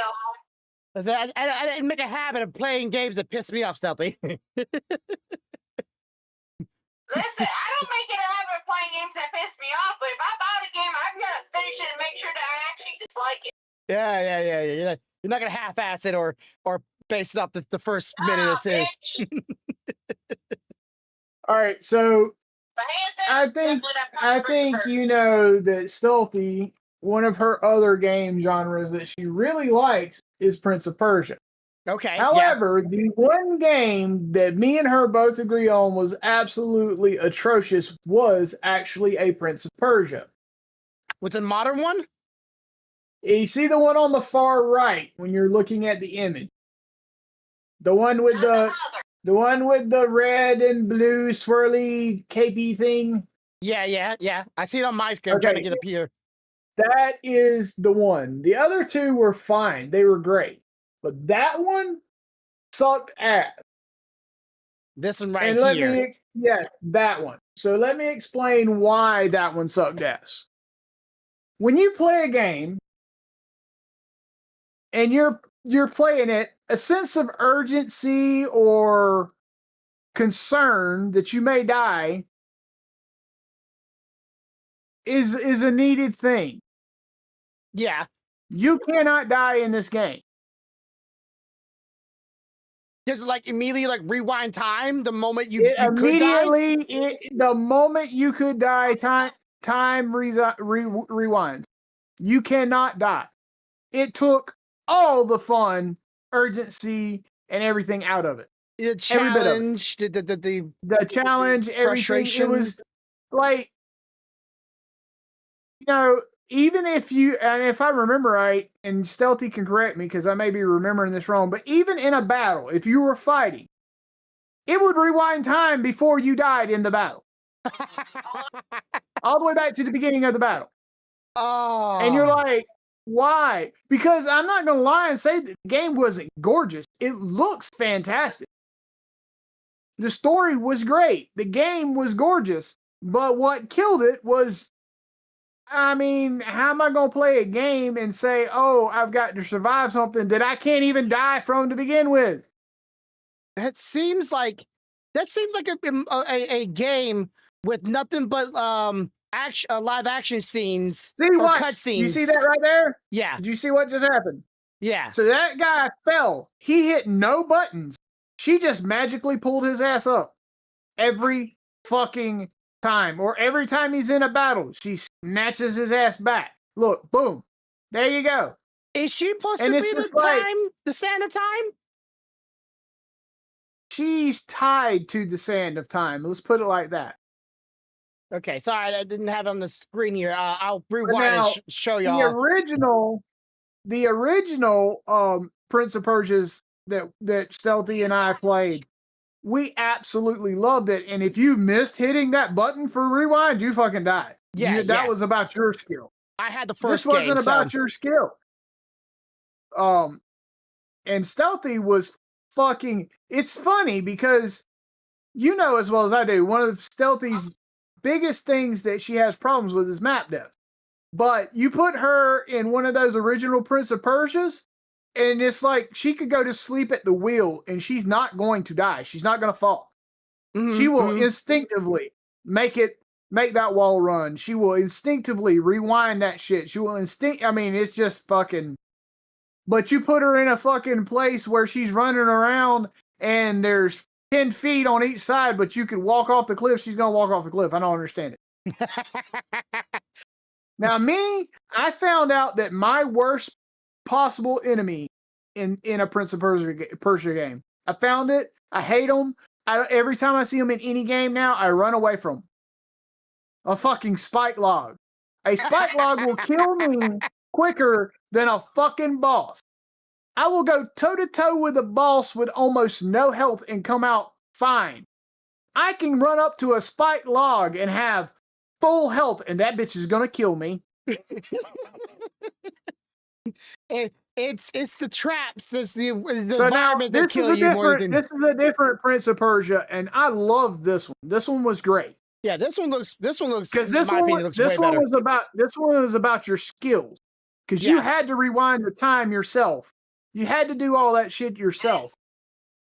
of them. I didn't make a habit of playing games that piss me off, Stealthy. Listen, I don't make it a habit of playing games that piss me off, but if I buy the game, I'm gonna finish it and make sure that I actually dislike it. Yeah. You're not gonna half-ass it or base it off the first minute or two. All right, so But hands down, I think you know that Stealthy, one of her other game genres that she really likes is Prince of Persia. Okay. However, the one game that me and her both agree on was absolutely atrocious was actually a Prince of Persia. With the modern one? You see the one on the far right when you're looking at the image. The one with the one with the red and blue swirly capey thing. Yeah. I see it on my screen. I'm trying to get up here. That is the one. The other two were fine. They were great. But that one sucked ass. This one right here. Yes, that one. So let me explain why that one sucked ass. When you play a game and you're playing it, a sense of urgency or concern that you may die is a needed thing. Yeah. You cannot die in this game. Does it like immediately like rewind time the moment you could die? The moment you could die, time rewinds. You cannot die. It took all the fun, urgency, and everything out of it. The challenge, the challenge, everything. Frustration. It was like, even if you, and if I remember right, and Stealthy can correct me because I may be remembering this wrong, but even in a battle, if you were fighting, it would rewind time before you died in the battle. All the way back to the beginning of the battle. Oh. And you're like, why? Because I'm not going to lie and say that the game wasn't gorgeous. It looks fantastic. The story was great. The game was gorgeous. But what killed it was, how am I going to play a game and say, oh, I've got to survive something that I can't even die from to begin with? That seems like a game with nothing but live action scenes or cutscenes. You see that right there? Yeah. Did you see what just happened? Yeah. So that guy fell. He hit no buttons. She just magically pulled his ass up every fucking time, or every time he's in a battle, she snatches his ass back. Look, boom, there you go. Is she supposed to be the sand of time? She's tied to the sand of time. Let's put it like that. Okay, sorry, I didn't have it on the screen here. I'll rewind and show y'all. The original Prince of Persia's that Stealthy and I played, we absolutely loved it. And if you missed hitting that button for rewind, you fucking died. That was about your skill. I had the first game. This wasn't about your skill. And Stealthy was fucking... It's funny because you know as well as I do, one of Stealthy's biggest things that she has problems with is map depth. But you put her in one of those original Prince of Persia's, and it's like she could go to sleep at the wheel and she's not going to die. She's not going to fall. Mm-hmm. She will instinctively make that wall run. She will instinctively rewind that shit. She will it's just fucking... But you put her in a fucking place where she's running around and there's 10 feet on each side, but you could walk off the cliff. She's going to walk off the cliff. I don't understand it. Now, I found out that my worst possible enemy in a Prince of Persia game, I found it. I hate them. Every time I see them in any game now, I run away from them. A fucking spike log. A spike log will kill me quicker than a fucking boss. I will go toe-to-toe with a boss with almost no health and come out fine. I can run up to a spike log and have full health, and that bitch is gonna kill me. It's the traps. It's the environment that kill you more than... This is a different Prince of Persia, and I love this one. This one was great. Yeah, this one looks because this one was about your skills. Because you had to rewind the time yourself. You had to do all that shit yourself.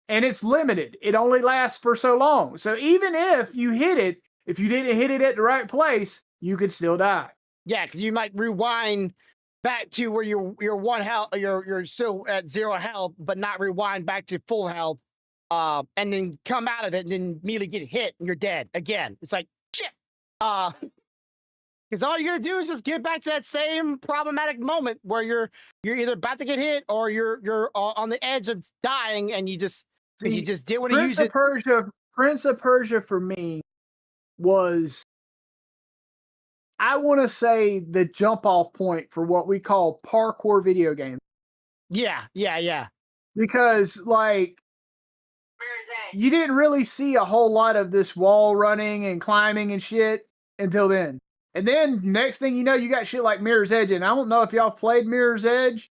And it's limited. It only lasts for so long. So even if you hit it, if you didn't hit it at the right place, you could still die. Yeah, because you might rewind back to where you're 1 health, you're still at 0 health, but not rewind back to full health, and then come out of it and then immediately get hit and you're dead again. It's like shit. Because all you're gonna do is just get back to that same problematic moment where you're either about to get hit or you're on the edge of dying, and you just didn't want to use it. Prince of Persia for me was, I want to say, the jump off point for what we call parkour video games. Yeah. Because like, you didn't really see a whole lot of this wall running and climbing and shit until then. And then next thing you know, you got shit like Mirror's Edge. And I don't know if y'all played Mirror's Edge,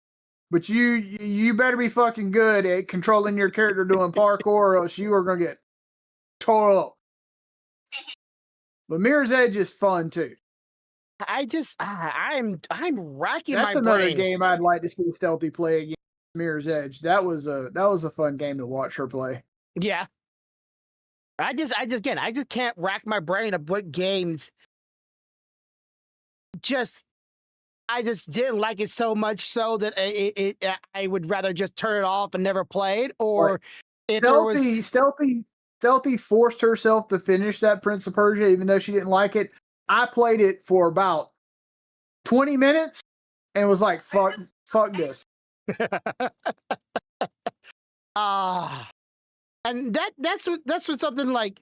but you better be fucking good at controlling your character doing parkour, or else you are gonna get tore up. But Mirror's Edge is fun too. I'm racking my brain. That's another game I'd like to see Stealthy play again. Mirror's Edge. That was a fun game to watch her play. Yeah. I just can't rack my brain of what games I just didn't like it so much so that I would rather just turn it off and never play it. Or if Stealthy forced herself to finish that Prince of Persia, even though she didn't like it. I played it for about 20 minutes and was like, fuck this. And that's what something like,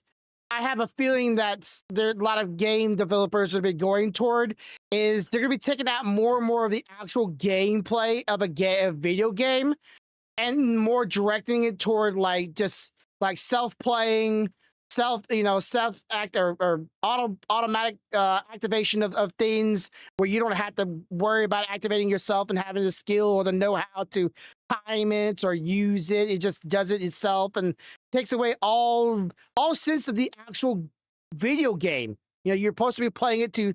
I have a feeling that there a lot of game developers will be going toward, is they're gonna be taking out more and more of the actual gameplay of a video game, and more directing it toward like just like self-playing, self-act or automatic activation of things, where you don't have to worry about activating yourself and having the skill or the know-how to time it or use it. It just does it itself and takes away all sense of the actual video game. You're supposed to be playing it to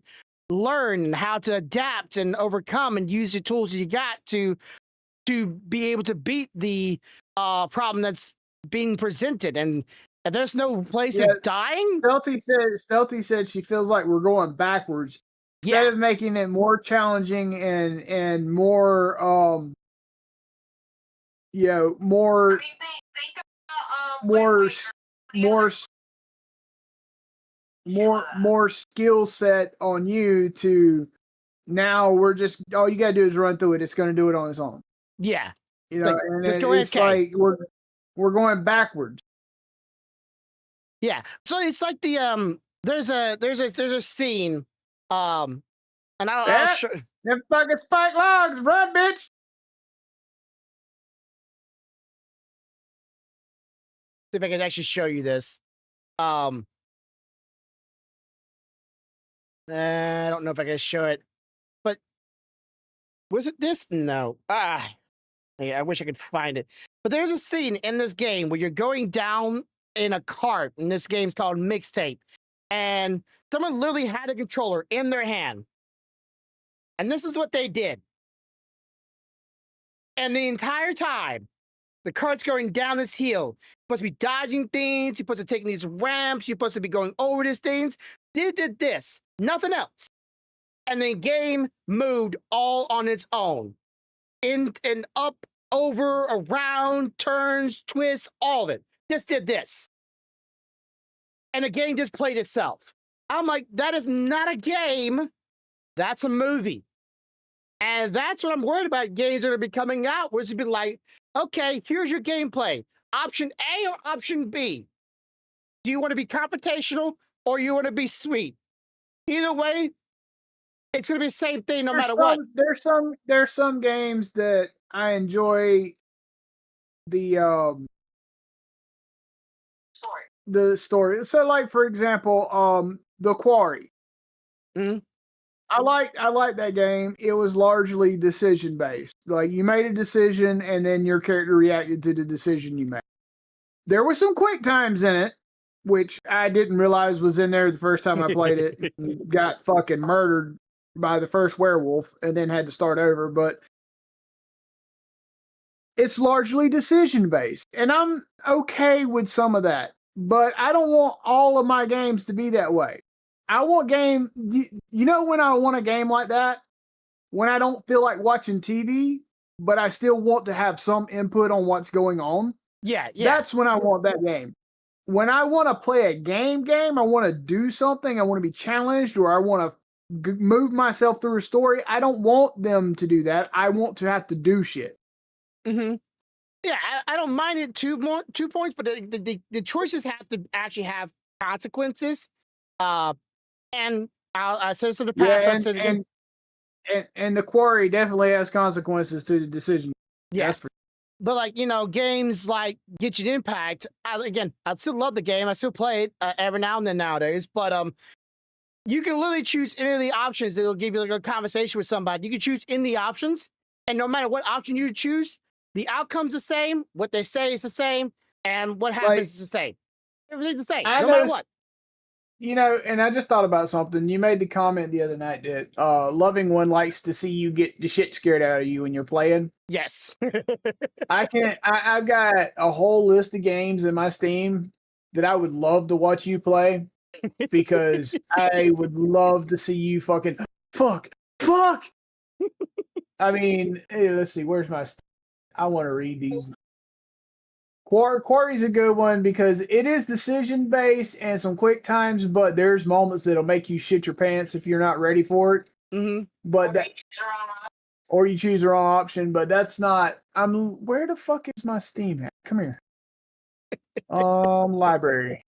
learn how to adapt and overcome and use the tools you got to be able to beat the problem that's being presented. And if there's no place of dying, Stealthy said she feels like we're going backwards. Instead of making it more challenging and more more skill set on you to, now we're just, all you gotta do is run through it. It's gonna do it on its own. Yeah. And just it's like we're going backwards. Yeah. So it's like the there's a scene, and I'll show them fucking spike logs, run, bitch. See if I can actually show you this. I don't know if I can show it, but was it this? No. I wish I could find it. But there's a scene in this game where you're going down in a cart, and this game's called Mixtape, and someone literally had a controller in their hand, and this is what they did. And the entire time, the cart's going down this hill. You're supposed to be dodging things. You're supposed to take these ramps. You're supposed to be going over these things. They did this, nothing else. And the game moved all on its own. In and up, over, around, turns, twists, all of it. Just did this. And the game just played itself. I'm like, that is not a game. That's a movie. And that's what I'm worried about, games that are be coming out, where it's be like, okay, here's your gameplay. Option A or option B. Do you want to be confrontational or you want to be sweet? Either way, it's going to be the same thing no matter what. There's some games that I enjoy the story. So, like, for example, The Quarry. Mm-hmm. I like that game. It was largely decision based. Like, you made a decision and then your character reacted to the decision you made. There were some quick times in it, which I didn't realize was in there the first time I played it. Got fucking murdered by the first werewolf and then had to start over. But it's largely decision based, and I'm okay with some of that. But I don't want all of my games to be that way. I want you know when I want a game like that? When I don't feel like watching TV, but I still want to have some input on what's going on. Yeah. That's when I want that game. When I want to play a game, I want to do something, I want to be challenged, or I want to move myself through a story. I don't want them to do that. I want to have to do shit. Mm-hmm. Yeah, I don't mind it 2 points, but the choices have to actually have consequences. And I said this in the past. Yeah, I said again. And the quarry definitely has consequences to the decision. Yeah, but like games like Genshin Impact. I still love the game. I still play it every now and then nowadays. But you can literally choose any of the options. It'll give you like a conversation with somebody. You can choose any of the options, and no matter what option you choose, the outcome's the same. What they say is the same, and what happens is the same. Everything's the same, no matter what. And I just thought about something. You made the comment the other night that loving one likes to see you get the shit scared out of you when you're playing. Yes. I've got a whole list of games in my Steam that I would love to watch you play because I would love to see you fucking fuck. I mean, hey, let's see. Where's my? I want to read these. Quarry's a good one because it is decision based and some quick times, but there's moments that'll make you shit your pants if you're not ready for it. Mm-hmm. But or you choose the wrong option. But that's not. Where the fuck is my Steam at? Come here. Library.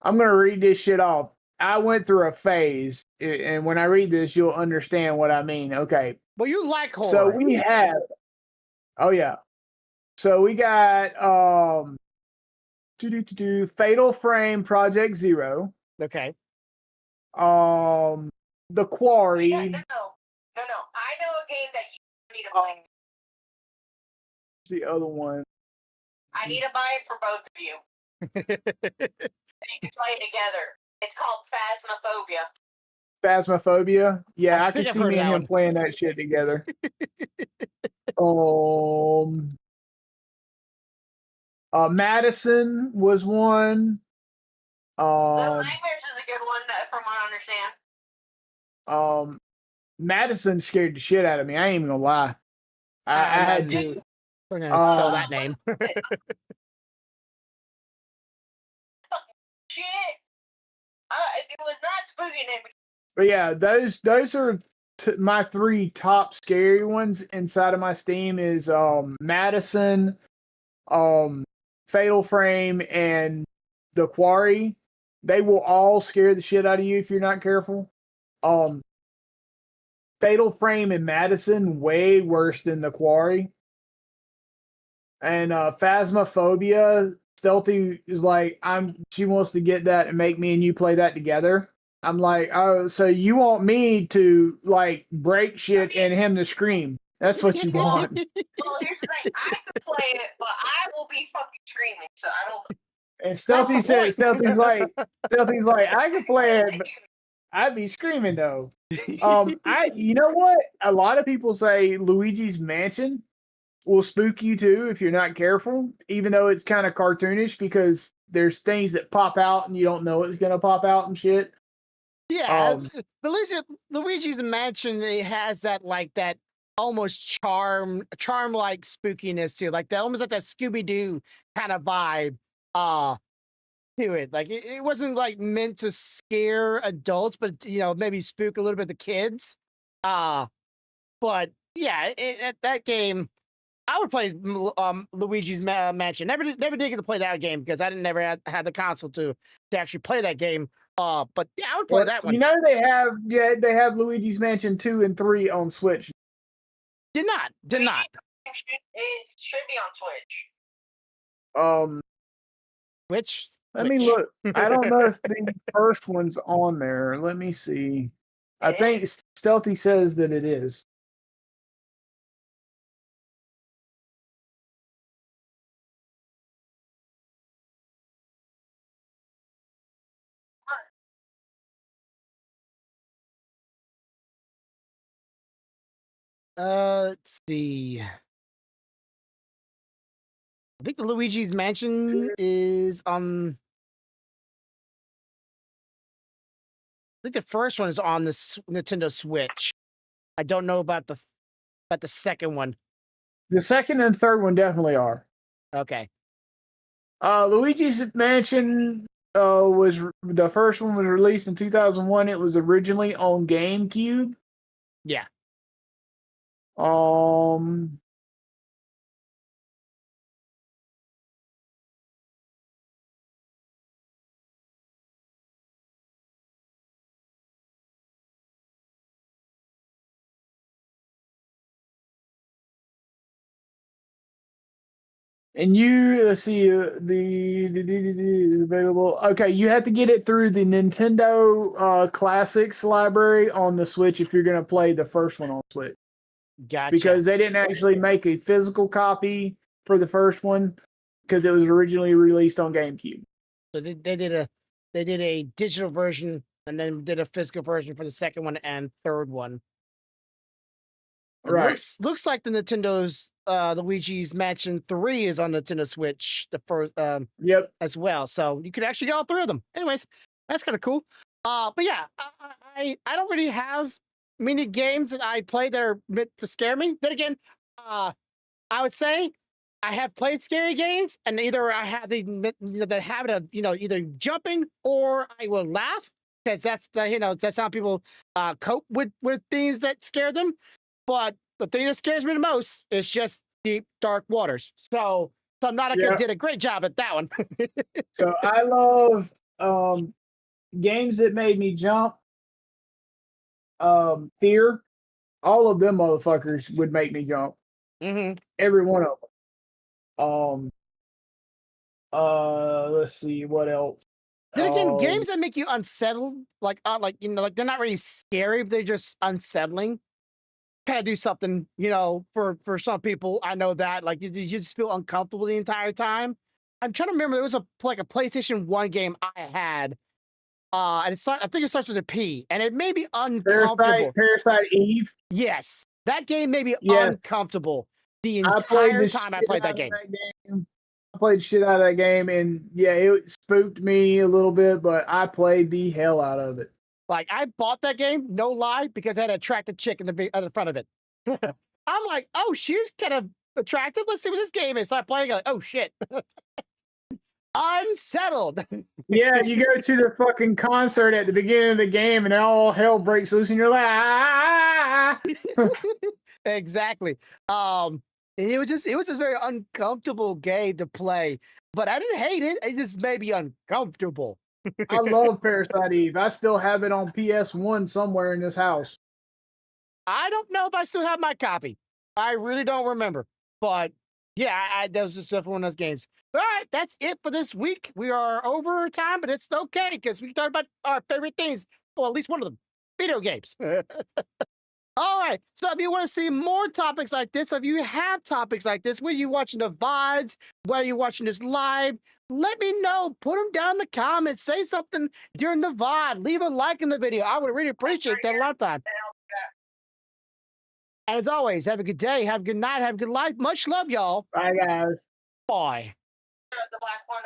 I'm gonna read this shit off. I went through a phase, and when I read this, you'll understand what I mean. Okay. Well, you like horror. So we have. Oh yeah. So we got Fatal Frame Project Zero. Okay. The Quarry. No. I know a game that you need to play. The other one. I need to buy it for both of you. You can play it together. It's called Phasmophobia? Yeah, I can see me and him playing that shit together. Madison was one. Nightmares is a good one, from what I understand. Madison scared the shit out of me. I ain't even gonna lie. I had to. We're gonna spell that name. Shit. It was not spooky in me. But yeah, those are my 3 top scary ones inside of my Steam is Madison, Fatal Frame, and The Quarry. They will all scare the shit out of you if you're not careful. Fatal Frame and Madison way worse than The Quarry. And Phasmophobia, Stealthy is like, she wants to get that and make me and you play that together. I'm like, oh, so you want me to like break shit and him to scream? That's what you want. Well, here's the thing: I can play it, but I will be fucking screaming. So I don't. And Stealthy's like, I can play it, but I'd be screaming though. You know what? A lot of people say Luigi's Mansion will spook you too if you're not careful, even though it's kind of cartoonish because there's things that pop out and you don't know it's gonna pop out and shit. Yeah, Luigi's Mansion, it has that almost charm like spookiness too, like that almost like that Scooby-Doo kind of vibe to it. Like it wasn't like meant to scare adults, but maybe spook a little bit the kids. But yeah, that game, I would play Luigi's Mansion. Never did get to play that game because I never had the console to actually play that game. But yeah, I would play that one. They have Luigi's Mansion 2 and 3 on Switch. Did not. It should be on Switch. Which? Let me look. I don't know if the first one's on there. Let me see. I think Stealthy says that it is. Let's see. I think the Luigi's Mansion is on. I think the first one is on the Nintendo Switch. I don't know about the second one. The second and third one definitely are. Okay. Luigi's Mansion was the first one was released in 2001. It was originally on GameCube. Yeah. And let's see, the is available. Okay, you have to get it through the Nintendo Classics library on the Switch if you're going to play the first one on Switch. Gotcha. Because they didn't actually make a physical copy for the first one because it was originally released on GameCube. So they did a digital version and then did a physical version for the second one and third one. Right. Looks like the Nintendo's Luigi's Mansion 3 is on Nintendo Switch, the first yep, as well. So you could actually get all three of them. Anyways, that's kind of cool. But yeah, I don't really have many games that I play that are meant to scare me. Then again, I would say I have played scary games, and either I have the habit of either jumping or I will laugh because that's that's how people cope with things that scare them. But the thing that scares me the most is just deep, dark waters. So Subnautica did a great job at that one. So I love games that made me jump. Fear. All of them motherfuckers would make me jump. Mm-hmm. Every one of them. Let's see what else. Then again, games that make you unsettled, like they're not really scary, but they're just unsettling. Kind of do something, for some people. I know that, like, you just feel uncomfortable the entire time. I'm trying to remember. There was a PlayStation 1 game I had, and I think it starts with a P, and it made me uncomfortable. Parasite Eve. Yes, that game made me uncomfortable the entire time I played that game. I played shit out of that game, and it spooked me a little bit, but I played the hell out of it. Like, I bought that game, no lie, because I had an attractive chick in the front of it. I'm like, oh, she's kind of attractive. Let's see what this game is. So I play, like, oh shit, unsettled. Yeah, you go to the fucking concert at the beginning of the game, and all hell breaks loose, and you're like, ah! Exactly. And it was just very uncomfortable game to play, but I didn't hate it. It just made me uncomfortable. I love Parasite Eve. I still have it on PS1 somewhere in this house. I don't know if I still have my copy. I really don't remember. But yeah, that was just one of those games. All right, that's it for this week. We are over time, but it's okay because we talked about our favorite things. Well, at least one of them, video games. All right, so if you want to see more topics like this, if you have topics like this, whether you're watching the VODs, whether you're watching this live, let me know. Put them down in the comments. Say something during the VOD. Leave a like in the video. I would really appreciate that a lot of time. And as always, have a good day, have a good night, have a good life. Much love, y'all. Bye, guys. Bye. The black one.